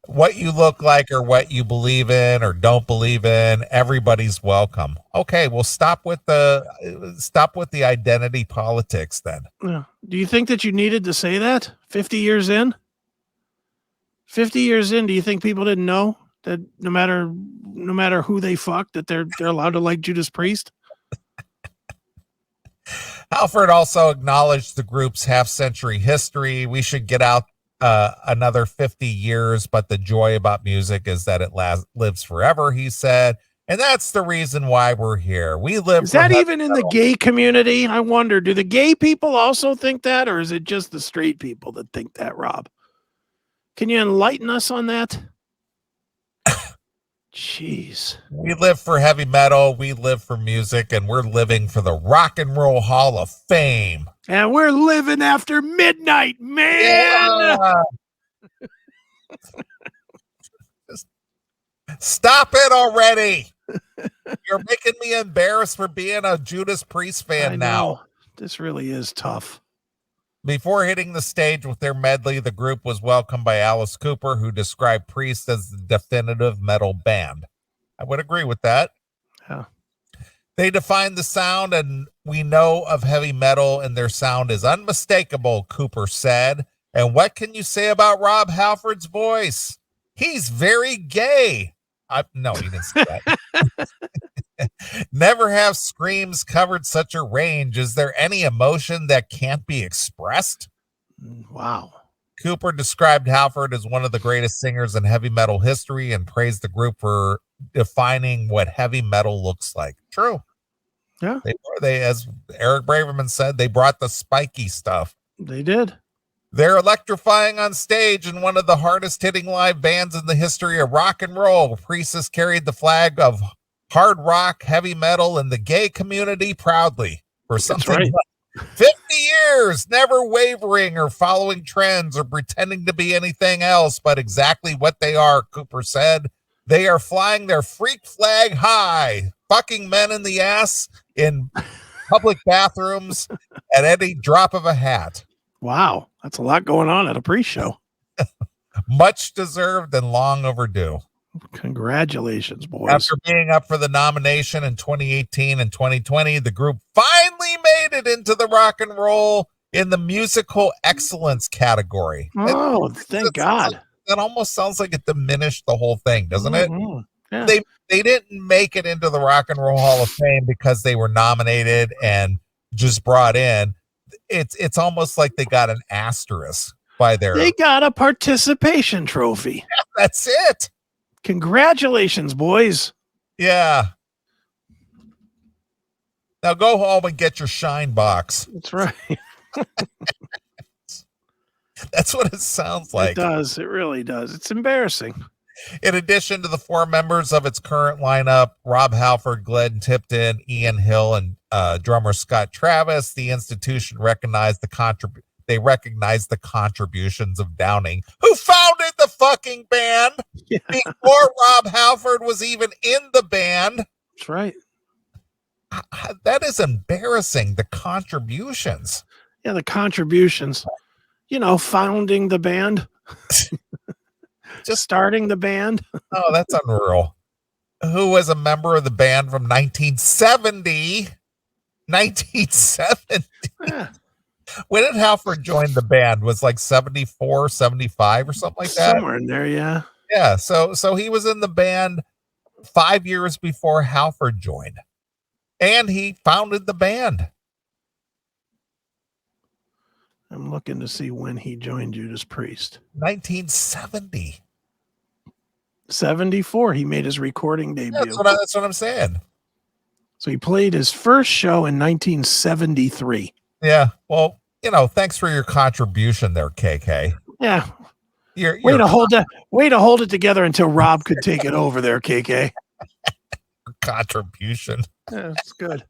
What you look like or what you believe in or don't believe in, everybody's welcome. Okay, well, stop with the identity politics then. Yeah. Do you think that you needed to say that 50 years in? 50 years in, do you think people didn't know that no matter who they fuck, that they're allowed to like Judas Priest? Halford also acknowledged the group's half-century history. We should get out another 50 years, but the joy about music is that it lives forever, he said. And that's the reason why we're here. We live. Is that even in the gay community? I wonder, do the gay people also think that, or is it just the straight people that think that, Rob? Can you enlighten us on that? Jeez. We live for heavy metal. We live for music, and we're living for the Rock and Roll Hall of Fame. And we're living after midnight, man. Yeah. Stop it already. You're making me embarrassed for being a Judas Priest fan now. This really is tough. Before hitting the stage with their medley, the group was welcomed by Alice Cooper, who described Priest as the definitive metal band. I would agree with that. Yeah. They defined the sound, and we know of heavy metal, and their sound is unmistakable, Cooper said. And what can you say about Rob Halford's voice? He's very gay. No, he didn't say that. Never have screams covered such a range. Is there any emotion that can't be expressed? Wow. Cooper described Halford as one of the greatest singers in heavy metal history and praised the group for defining what heavy metal looks like. True. Yeah. They, as Eric Braverman said, they brought the spiky stuff. They did. They're electrifying on stage and one of the hardest hitting live bands in the history of rock and roll. Priest has carried the flag of hard rock, heavy metal, and the gay community proudly for something like 50 years, never wavering or following trends or pretending to be anything else but exactly what they are, Cooper said. They are flying their freak flag high, fucking men in the ass in public bathrooms at any drop of a hat. Wow, that's a lot going on at a pre-show. Much deserved and long overdue. Congratulations, boys. After being up for the nomination in 2018 and 2020, the group finally made it into the rock and roll in the musical excellence category. Oh, thank God. That almost sounds like it diminished the whole thing, doesn't it? Yeah. They didn't make it into the Rock and Roll Hall of Fame because they were nominated and just brought in. It's almost like they got an asterisk by their. They got a participation trophy. Yeah, that's it. Congratulations, boys. Yeah. Now go home and get your shine box. That's right. That's what it sounds like. It does. It really does. It's embarrassing. In addition to the four members of its current lineup, Rob Halford, Glenn Tipton, Ian Hill, and drummer Scott Travis, the institution recognized they recognized the contributions of Downing, who founded the fucking band before Rob Halford was even in the band. That's right. That is embarrassing. The contributions. Yeah, the contributions. You know, founding the band. Just starting the band. Oh, that's unreal. Who was a member of the band from 1970? 1970. Yeah. When did Halford join the band? Was like 74, 75 or something like that? Somewhere in there, yeah. Yeah, so he was in the band 5 years before Halford joined. And he founded the band. I'm looking to see when he joined Judas Priest. 1970. 74, he made his recording debut. That's what I'm saying. So he played his first show in 1973. Yeah, well, thanks for your contribution there, KK. Yeah. Way to hold it together until Rob could take it over there, KK. Contribution. Yeah, that's good.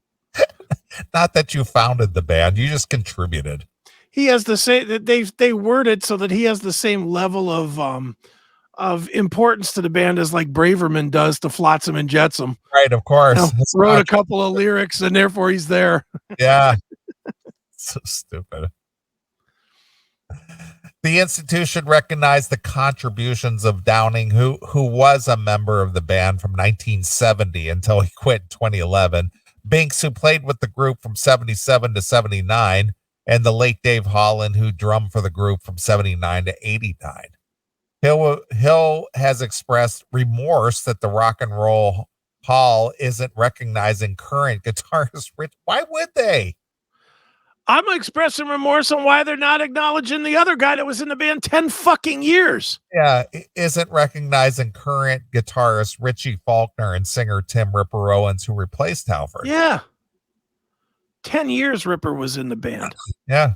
Not that you founded the band, you just contributed. He has the same. They word it so that he has the same level of importance to the band as like Braverman does to Flotsam and Jetsam. Right, of course. Wrote a couple of lyrics and therefore he's there. Yeah. So stupid. The institution recognized the contributions of Downing, who was a member of the band from 1970 until he quit in 2011. Binks, who played with the group from 77 to 79, and the late Dave Holland, who drummed for the group from 79 to 89. Hill has expressed remorse that the Rock and Roll Hall isn't recognizing current guitarist Rich. Why would they? I'm expressing remorse on why they're not acknowledging the other guy that was in the band 10 fucking years. Yeah, isn't recognizing current guitarist Richie Faulkner and singer Tim Ripper Owens, who replaced Halford. Yeah. 10 years Ripper was in the band. Yeah.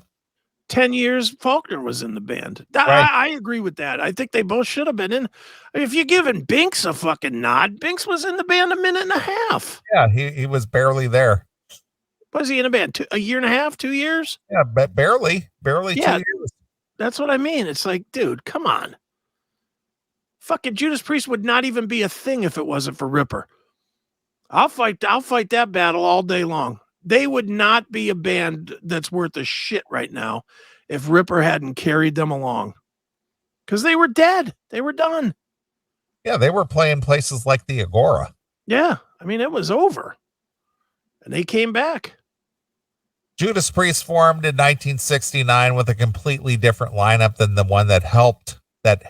10 years Faulkner was in the band. Right. I agree with that. I think they both should have been in. If you're giving Binks a fucking nod, Binks was in the band a minute and a half. Yeah, he was barely there. Was he in a band? A year and a half, 2 years? Yeah, but barely Yeah. 2 years. That's what I mean. It's like, dude, come on. Fucking Judas Priest would not even be a thing if it wasn't for Ripper. I'll fight that battle all day long. They would not be a band that's worth a shit right now if Ripper hadn't carried them along. Because they were dead. They were done. Yeah, they were playing places like the Agora. Yeah. I mean, it was over. And they came back. Judas Priest formed in 1969 with a completely different lineup than the one that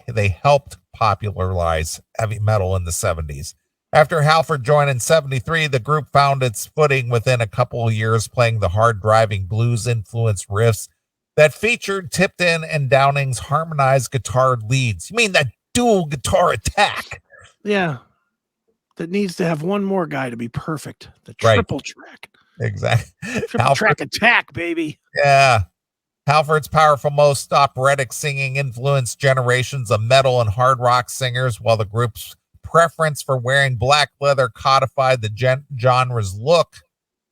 they helped popularize heavy metal in the 70s. After Halford joined in 73, the group found its footing within a couple of years, playing the hard-driving blues-influenced riffs that featured Tipton and Downing's harmonized guitar leads. You mean that dual guitar attack? Yeah. That needs to have one more guy to be perfect. The triple track. Exactly. Triple track attack, baby. Yeah. Halford's powerful, most operatic singing influenced generations of metal and hard rock singers, while the group's preference for wearing black leather codified the genre's look.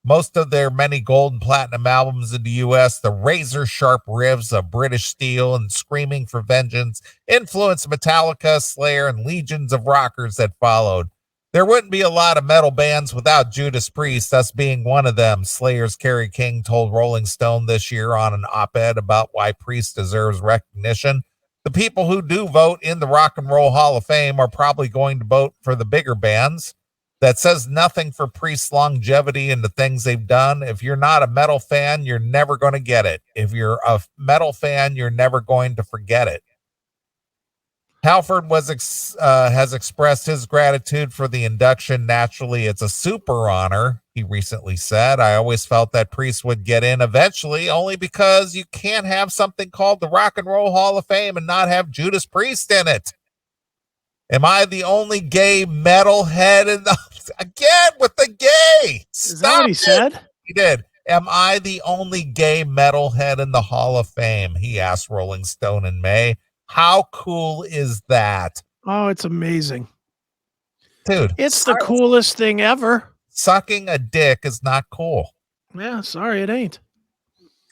Most of their many gold and platinum albums in the U.S., the razor-sharp riffs of British Steel and Screaming for Vengeance influenced Metallica, Slayer, and legions of rockers that followed. There wouldn't be a lot of metal bands without Judas Priest, us being one of them, Slayer's Kerry King told Rolling Stone this year on an op-ed about why Priest deserves recognition. The people who do vote in the Rock and Roll Hall of Fame are probably going to vote for the bigger bands. That says nothing for Priest's longevity and the things they've done. If you're not a metal fan, you're never going to get it. If you're a metal fan, you're never going to forget it. Halford has expressed his gratitude for the induction. Naturally, it's a super honor, he recently said. I always felt that Priest would get in eventually, only because you can't have something called the Rock and Roll Hall of Fame and not have Judas Priest in it. Am I the only gay metalhead in the... Again with the gay! Is that what he said? He did. Am I the only gay metalhead in the Hall of Fame? He asked Rolling Stone in May. How cool is that? Oh, it's amazing. Dude. It's the coolest thing ever. Sucking a dick is not cool. Yeah, sorry, it ain't.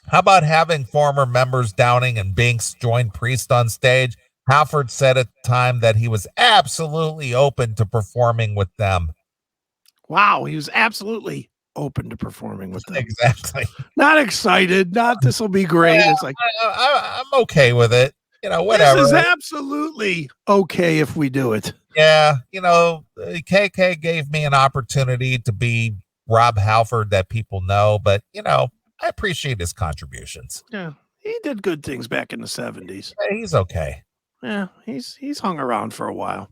How about having former members Downing and Binks join Priest on stage? Halford said at the time that he was absolutely open to performing with them. Wow, he was absolutely open to performing with them. Exactly. Not excited. Not this will be great. Yeah, it's like I'm okay with it. You know, whatever. This is absolutely okay if we do it. Yeah, you know, KK gave me an opportunity to be Rob Halford that people know, but you know, I appreciate his contributions. Yeah, he did good things back in the 70s. Yeah, he's okay. Yeah, he's hung around for a while.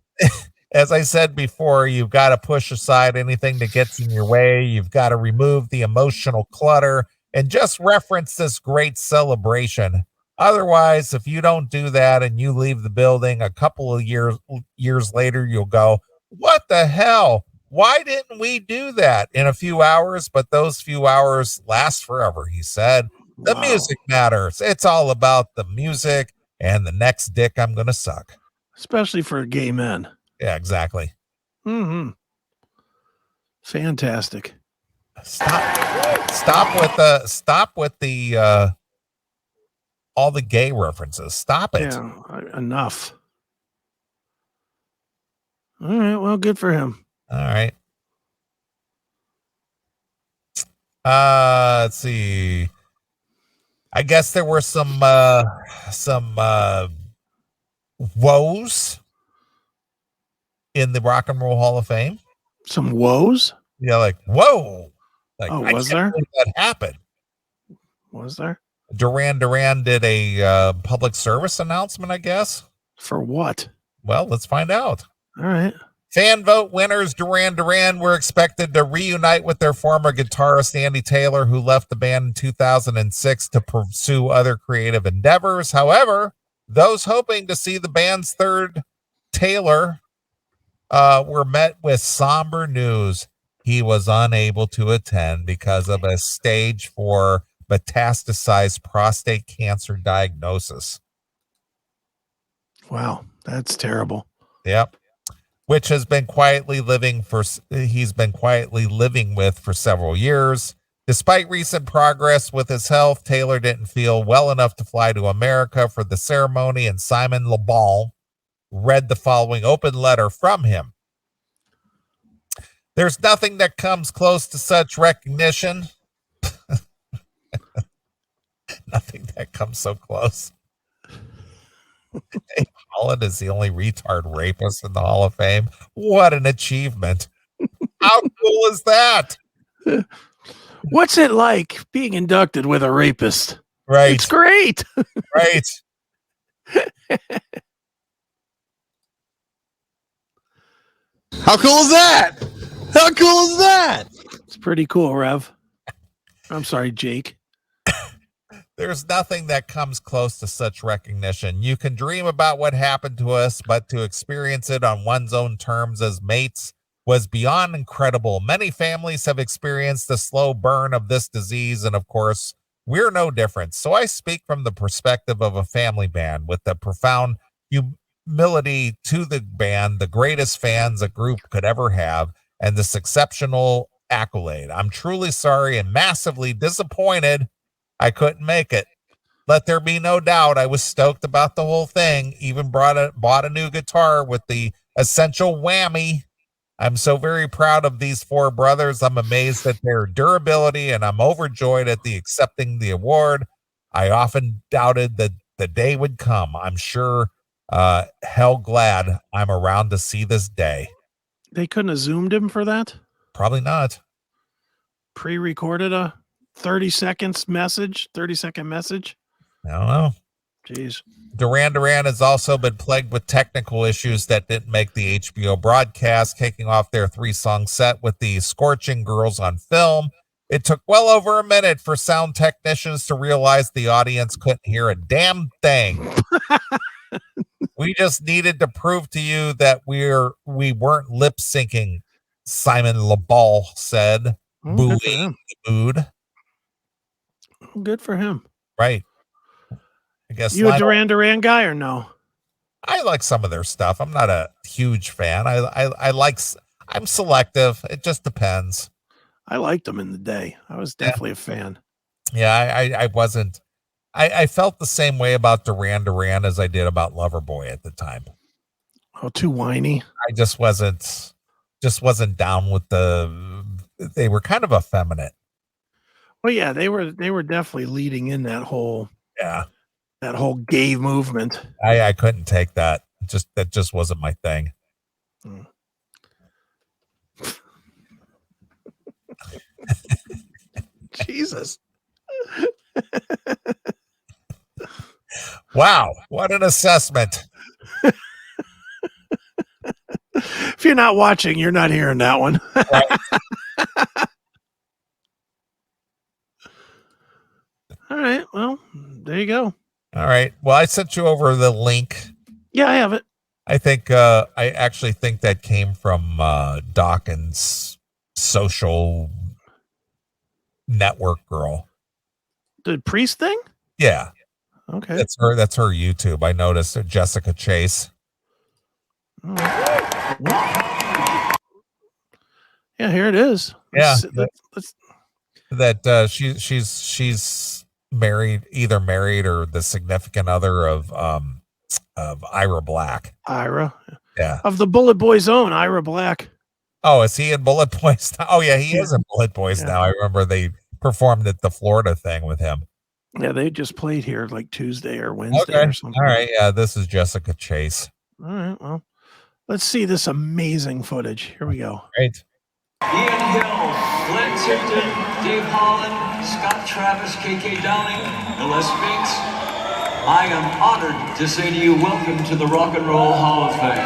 As I said before, you've got to push aside anything that gets in your way. You've got to remove the emotional clutter and just reference this great celebration. Otherwise, if you don't do that and you leave the building a couple of years later, you'll go, what the hell? Why didn't we do that in a few hours? But those few hours last forever, he said. The music matters. It's all about the music and the next dick I'm going to suck. Especially for gay men. Yeah, exactly. Mm-hmm. Fantastic. Stop with the all the gay references. Stop it. Yeah, enough. All right, well, good for him. All right. Let's see. I guess there were some woes in the Rock and Roll Hall of Fame. Some woes? Yeah, like whoa. Like, was there? That happened. Was there? Duran Duran did a public service announcement, I guess. For what? Well, let's find out. All right. Fan vote winners Duran Duran were expected to reunite with their former guitarist Andy Taylor, who left the band in 2006 to pursue other creative endeavors. However, those hoping to see the band's third Taylor were met with somber news. He was unable to attend because of a stage 4 metastasized prostate cancer diagnosis. Wow, that's terrible. Yep. Which he's been quietly living with for several years. Despite recent progress with his health, Taylor didn't feel well enough to fly to America for the ceremony, and Simon Le Bon read the following open letter from him. There's nothing that comes close to such recognition. Nothing that comes so close. Dave Holland is the only retard rapist in the Hall of Fame. What an achievement. How cool is that? What's it like being inducted with a rapist? Right. It's great. Right. How cool is that? How cool is that? It's pretty cool, Rev. I'm sorry, Jake. There's nothing that comes close to such recognition. You can dream about what happened to us, but to experience it on one's own terms as mates was beyond incredible. Many families have experienced the slow burn of this disease, and of course, we're no different. So I speak from the perspective of a family band with the profound humility to the band, the greatest fans a group could ever have, and this exceptional accolade. I'm truly sorry and massively disappointed I couldn't make it. Let there be no doubt I was stoked about the whole thing, even bought a new guitar with the essential whammy. I'm so very proud of these four brothers. I'm amazed at their durability, and I'm overjoyed at the accepting the award. I often doubted that the day would come. I'm sure hell glad I'm around to see this day. They couldn't have Zoomed him for that? Probably not. Pre-recorded a 30-second message? I don't know. Jeez. Duran Duran has also been plagued with technical issues that didn't make the HBO broadcast, kicking off their 3-song set with the Scorching Girls on Film. It took well over a minute for sound technicians to realize the audience couldn't hear a damn thing. We just needed to prove to you that we weren't lip syncing, Simon Le Bon said, buoying the mood. Good for him. Right. I guess you a Duran Duran guy or no? I like some of their stuff. I'm not a huge fan. I'm selective. It just depends. I liked them in the day. I was definitely a fan. Yeah, I wasn't. I felt the same way about Duran Duran as I did about Loverboy at the time. Oh, too whiny. I just wasn't down with they were kind of effeminate. Well, yeah, they were definitely leading in that whole gay movement. I couldn't take that. That just wasn't my thing. Jesus. Wow, what an assessment. If you're not watching, you're not hearing that one. Right. All right. Well, there you go. All right. Well, I sent you over the link. Yeah, I have it. I think I actually think that came from Dawkins' social network girl. The Priest thing? Yeah. Okay. That's her YouTube. I noticed Jessica Chase. Yeah, here it is. Yeah. Let's She's either married or the significant other of Ira Black. Ira. Yeah. Of the Bullet Boys' own, Ira Black. Oh, is he in Bullet Boys now? Oh, yeah, he is in Bullet Boys now. I remember they performed at the Florida thing with him. Yeah, they just played here like Tuesday or Wednesday or something. All right. Yeah, this is Jessica Chase. All right. Well, let's see this amazing footage. Here we go. Great. Ian Hill, Glenn Tipton, Dave Holland, Scott Travis, KK Downing, and Les Binks. I am honored to say to you, welcome to the Rock and Roll Hall of Fame.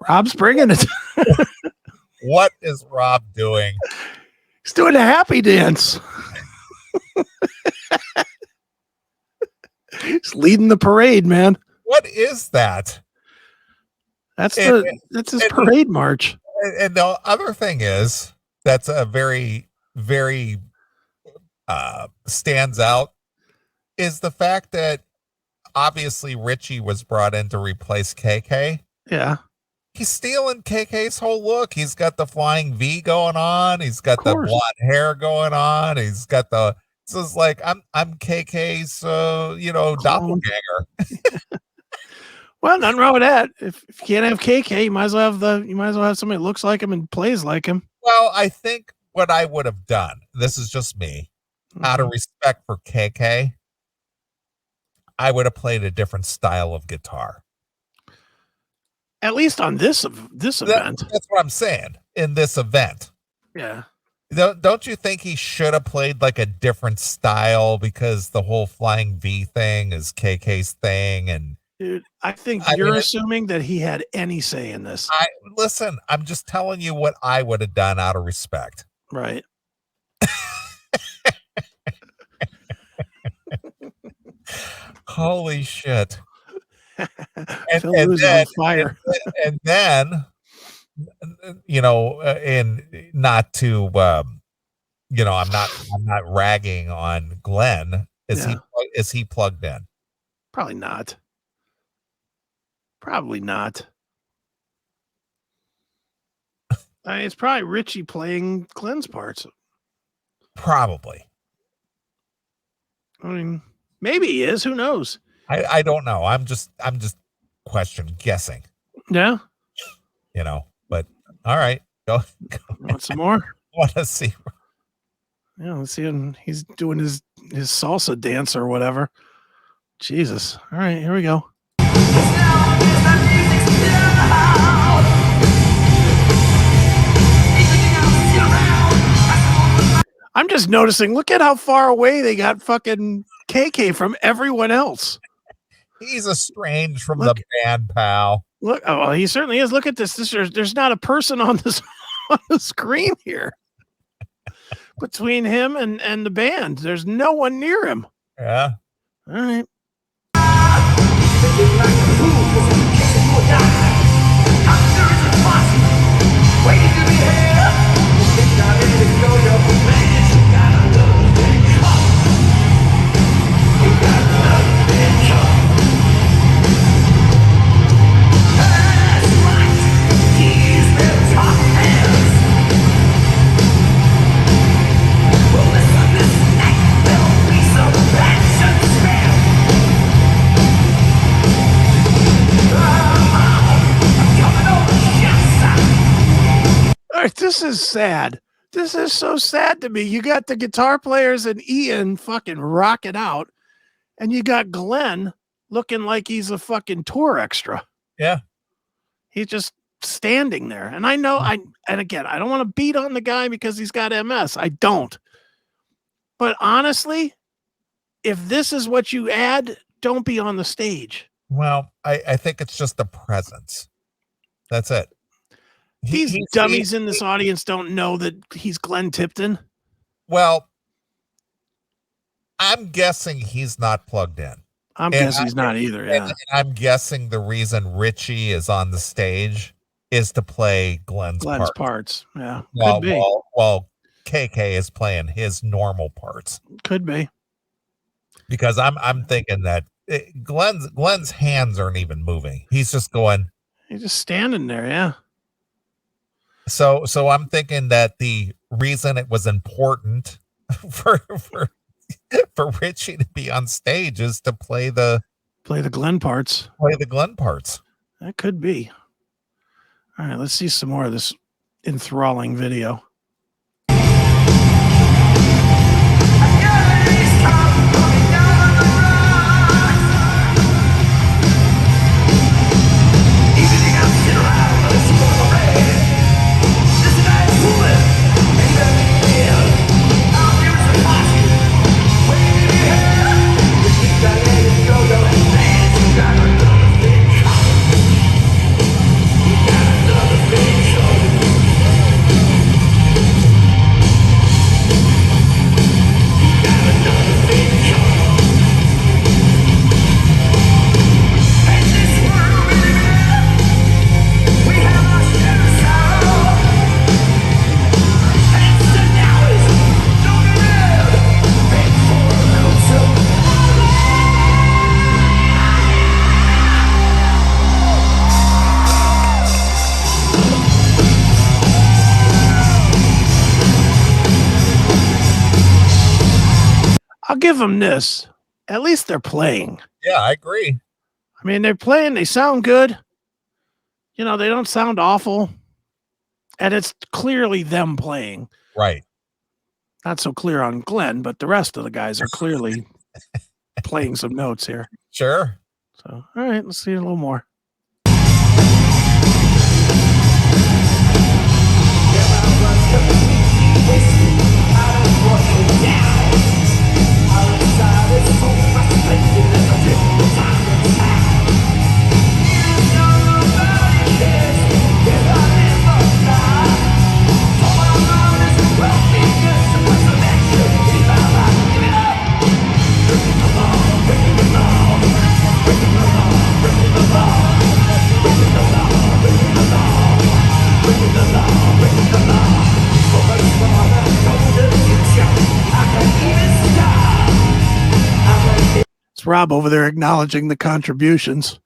Rob's bringing it. What is Rob doing? He's doing a happy dance. He's leading the parade, man. What is that? That's his parade march. And the other thing is that's a very, very stands out is the fact that obviously Richie was brought in to replace KK. Yeah. He's stealing KK's whole look. He's got the flying V going on. He's got the blonde hair going on. He's got the. So it's like I'm KK's doppelganger. Well, nothing wrong with that. If you can't have KK, you might as well have somebody that looks like him and plays like him. Well, I think what I would have done. This is just me, out of respect for KK. I would have played a different style of guitar. At least on this event. That's what I'm saying. In this event. Yeah. Don't you think he should have played like a different style because the whole flying V thing is KK's thing? And dude, I think you're assuming that he had any say in this. Listen, I'm just telling you what I would have done out of respect. Right. Holy shit. And then, fire. And then, and not to, I'm not ragging on Glenn. Is he plugged in? Probably not. It's probably Richie playing Glenn's parts. Probably. I mean, maybe he is. Who knows? I don't know. I'm just guessing. Yeah. But all right. Go. Want some more? Want to see? Yeah, let's see him. He's doing his salsa dance or whatever. Jesus. All right, here we go. I'm just noticing, look at how far away they got fucking KK from everyone else. He's estranged from the band, pal. Look, oh, he certainly is. Look at this. There's not a person on this on the screen here. Between him and the band, there's no one near him. Yeah. All right. This is sad. This is so sad to me. You got the guitar players and Ian fucking rocking out, and you got Glenn looking like he's a fucking tour extra. Yeah. He's just standing there. And I know and again, I don't want to beat on the guy because he's got MS. I don't. But honestly, if this is what you add, don't be on the stage. Well, I think it's just the presence. That's it. These dummies in this audience don't know that he's Glenn Tipton. Well, I'm guessing he's not plugged in. I'm guessing he's not either. Yeah. And I'm guessing the reason Richie is on the stage is to play Glenn's parts. Yeah. Could be. While KK is playing his normal parts. Could be. Because I'm thinking that Glenn's hands aren't even moving. He's just going. He's just standing there, yeah. So I'm thinking that the reason it was important for Richie to be on stage is to play the Glenn parts. That could be. All right, let's see some more of this enthralling video. I'll give them this. At least they're playing. Yeah, I agree. I mean, they're playing. They sound good. You know, they don't sound awful. And it's clearly them playing. Right. Not so clear on Glenn, but the rest of the guys are clearly playing some notes here. Sure. So, all right, let's see a little more. It's Rob over there acknowledging the contributions.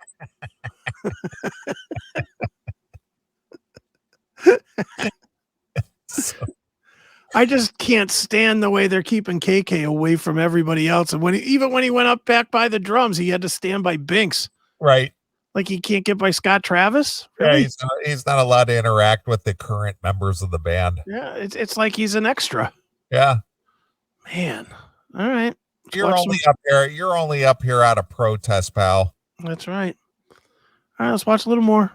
I just can't stand the way they're keeping KK away from everybody else. And even when he went up back by the drums, he had to stand by Binks. Right. Like he can't get by Scott Travis. Really? Yeah, he's not allowed to interact with the current members of the band. Yeah, it's like he's an extra. Yeah. Man. All right. You're only up here out of protest, pal. That's right. All right, let's watch a little more.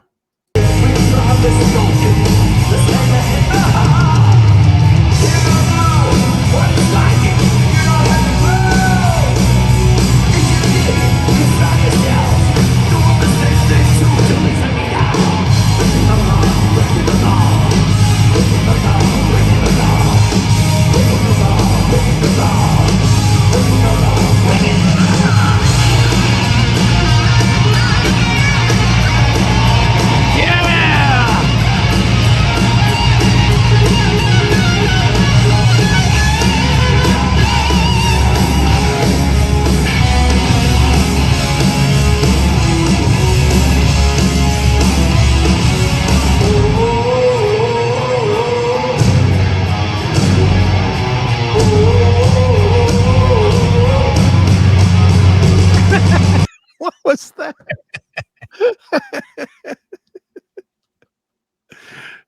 What was that?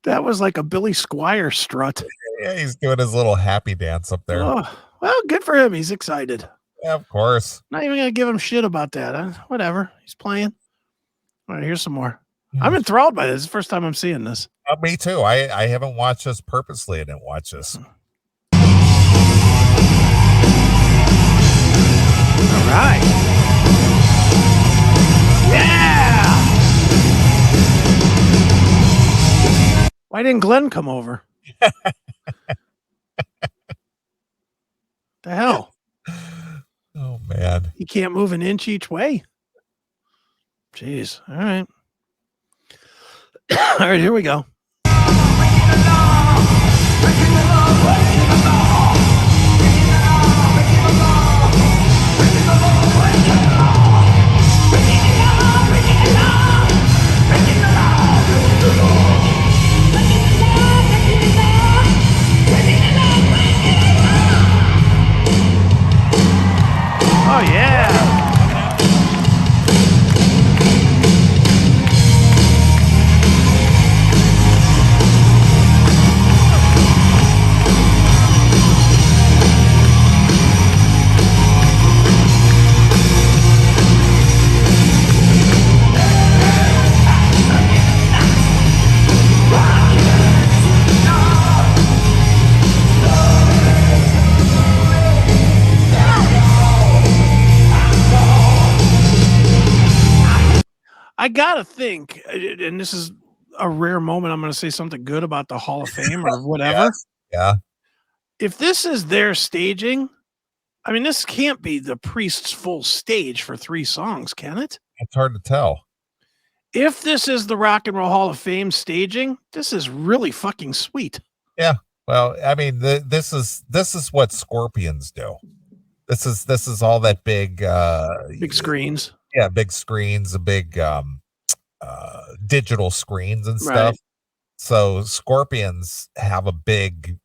That was like a Billy Squire strut. Yeah, he's doing his little happy dance up there. Oh, well, good for him. He's excited. Yeah, of course. Not even going to give him shit about that. Huh? Whatever. He's playing. All right, here's some more. I'm enthralled by this. It's the first time I'm seeing this. Me too. I haven't watched this purposely. I didn't watch this. All right. Yeah. Why didn't Glenn come over? The hell? Oh, man. He can't move an inch each way. Jeez. All right. All right, here we go. I gotta think, and this is a rare moment, I'm going to say something good about the Hall of Fame or whatever. Yes. Yeah. If this is their staging, I mean, this can't be the Priest's full stage for 3 songs, can it? It's hard to tell. If this is the Rock and Roll Hall of Fame staging, this is really fucking sweet. Yeah. Well, I mean, this is what Scorpions do. This is all that big screens. Yeah, big screens, big digital screens and stuff. Right. So Scorpions have a big,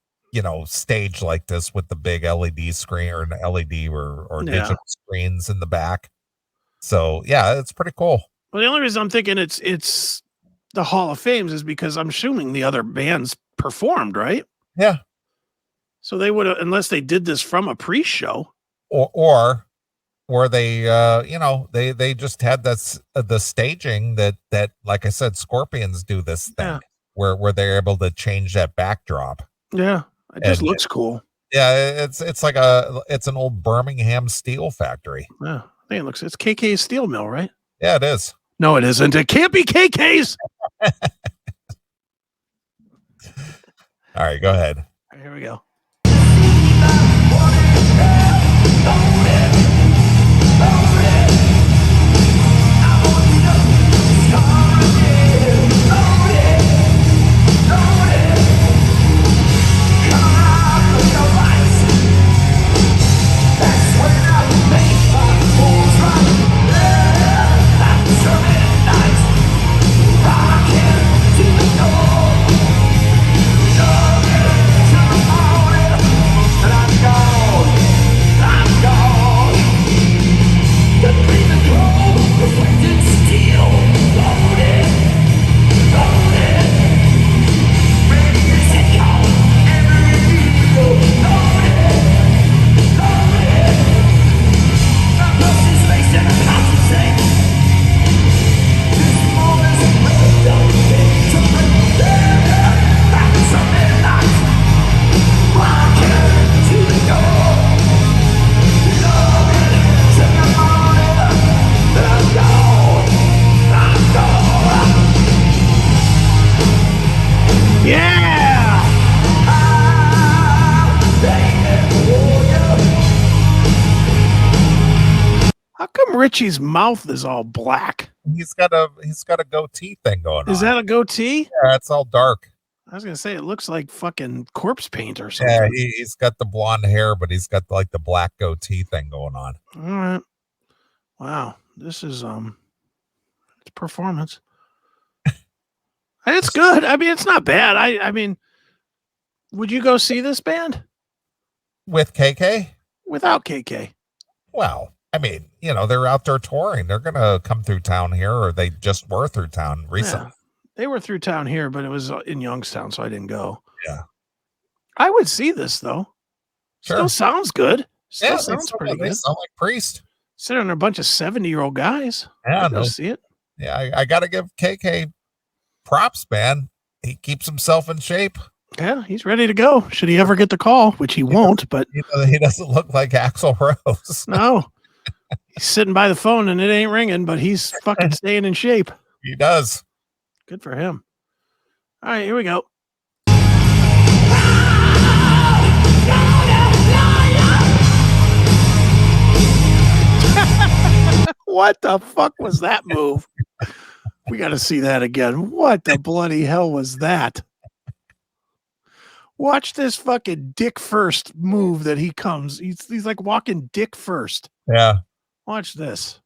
stage like this with the big LED screen or an LED or digital screens in the back. So yeah, it's pretty cool. Well, the only reason I'm thinking it's the Hall of Fames is because I'm assuming the other bands performed, right? Yeah. So they would have, unless they did this from a pre-show, or they they just had this the staging that like I said, Scorpions do this thing where they're able to change that backdrop. Yeah, it just looks cool. Yeah, it's like it's an old Birmingham steel factory. Yeah, I think it's KK's steel mill, right? Yeah, it is. No, it isn't. It can't be KK's. All right, go ahead. All right, here we go. Richie's mouth is all black. He's got a goatee thing going on. Is that a goatee? Yeah, it's all dark. I was gonna say it looks like fucking corpse paint or something. Yeah, he's got the blonde hair, but he's got like the black goatee thing going on. All right. Wow. This is it's performance. It's good. I mean, it's not bad. I mean, would you go see this band? With KK? Without KK. Well, I mean, they're out there touring. They're going to come through town here, or they just were through town recently. Yeah, they were through town here, but it was in Youngstown, so I didn't go. Yeah. I would see this, though. Sure. Still sounds good. Still sounds pretty good. They sound like Priest. Sitting on a bunch of 70-year-old guys. Yeah, I'd go see it. Yeah, I got to give KK props, man. He keeps himself in shape. Yeah, he's ready to go. Should he ever get the call, which he won't, but he doesn't look like Axl Rose. No. He's sitting by the phone and it ain't ringing, but he's fucking staying in shape. He does. Good for him. All right, here we go. What the fuck was that move? We got to see that again. What the bloody hell was that? Watch this fucking dick first move that he comes. He's like walking dick first. Yeah. Watch this.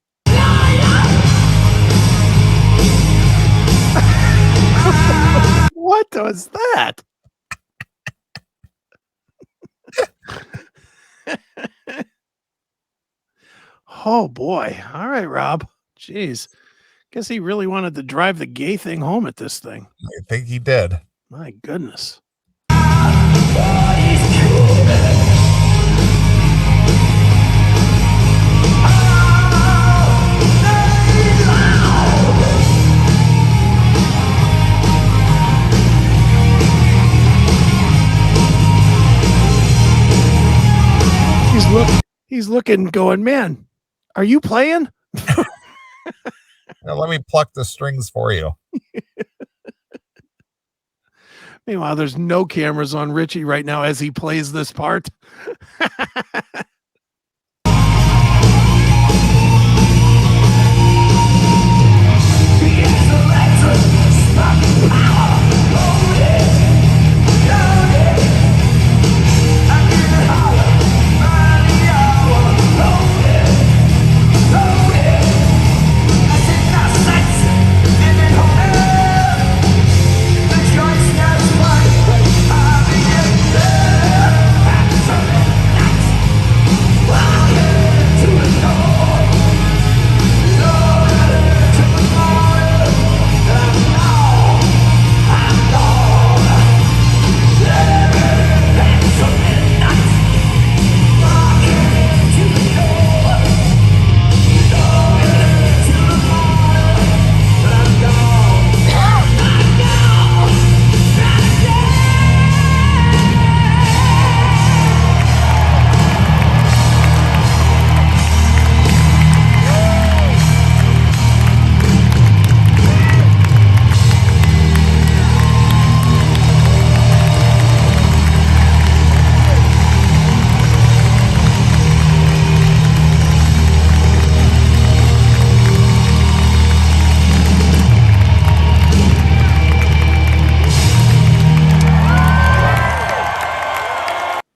What was that? Oh boy. All right, Rob. Jeez. Guess he really wanted to drive the gay thing home at this thing. I think he did. My goodness. He's he's looking, going, man, are you playing? Now, let me pluck the strings for you. Meanwhile, there's no cameras on Richie right now as he plays this part.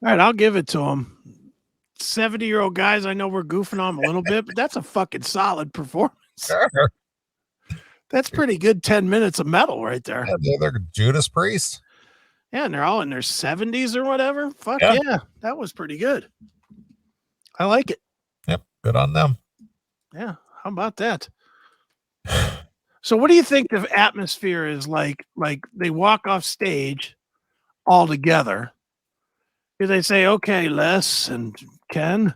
All right, I'll give it to him. 70-year-old guys, I know we're goofing on him a little bit, but that's a fucking solid performance. Sure. That's pretty good 10 minutes of metal right there. Yeah, they're Judas Priest. Yeah, and they're all in their 70s or whatever. Fuck Yeah. yeah, that was pretty good. I like it. Yep, good on them. Yeah, how about that? So what do you think the atmosphere is like? Like they walk off stage all together. Do they say, okay, Les and Ken,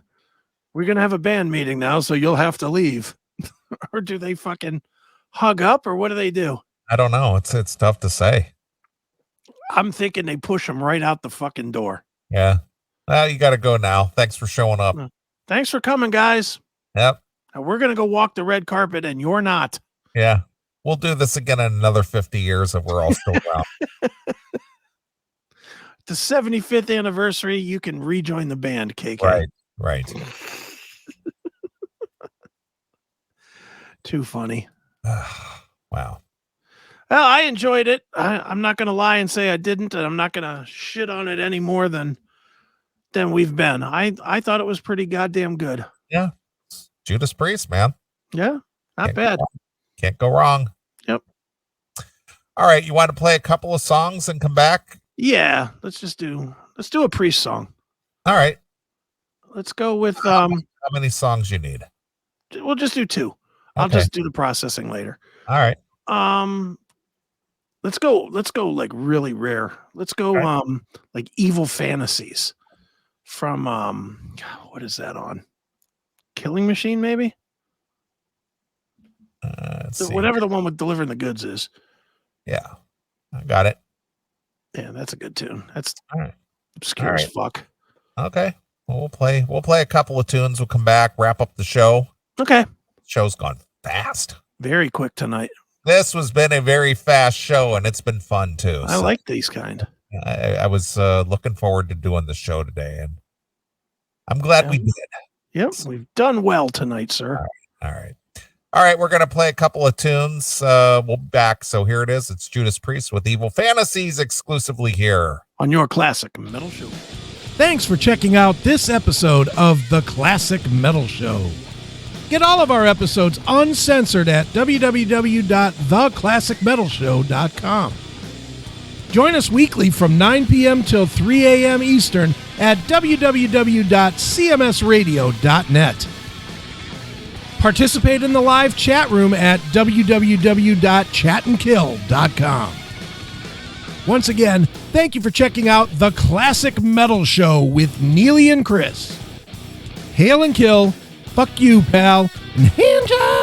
we're going to have a band meeting now, so you'll have to leave? Or do they fucking hug up, or what do they do? I don't know. It's tough to say. I'm thinking they push them right out the fucking door. Yeah. Well, you got to go now. Thanks for showing up. Thanks for coming, guys. Yep. Now we're going to go walk the red carpet, and you're not. Yeah. We'll do this again in another 50 years if we're all still around. The 75th anniversary, you can rejoin the band, KK. Right. Too funny. Wow. Well, I enjoyed it. I'm not going to lie and say I didn't, and I'm not going to shit on it any more than we've been. I thought it was pretty goddamn good. Yeah. Judas Priest, man. Yeah, not bad. Can't go wrong. Yep. All right, you want to play a couple of songs and come back? Yeah, let's do a Priest song. All right. Let's go with How many songs you need? We'll just do 2. I'll just do the processing later. All right. Let's go like really rare. Let's go like Evil Fantasies from what is that on? Killing Machine, maybe? Whatever the one with Delivering the Goods is. Yeah. I got it. Yeah, that's a good tune. That's all right. Obscure as fuck. Okay. Well, we'll play a couple of tunes. We'll come back, wrap up the show. Okay. Show's gone fast. Very quick tonight. This has been a very fast show, and it's been fun too. I like these kind. I was looking forward to doing the show today, and I'm glad we did. Yep, we've done well tonight, sir. All right. We're gonna play a couple of tunes. We'll be back. So here it is. It's Judas Priest with Evil Fantasies exclusively here on your Classic Metal Show. Thanks for checking out this episode of The Classic Metal Show. Get all of our episodes uncensored at www.theclassicmetalshow.com. Join us weekly from 9 p.m. till 3 a.m. Eastern at www.cmsradio.net. Participate in the live chat room at www.chatandkill.com. Once again, thank you for checking out The Classic Metal Show with Neeley and Chris. Hail and kill, fuck you, pal, and hand job.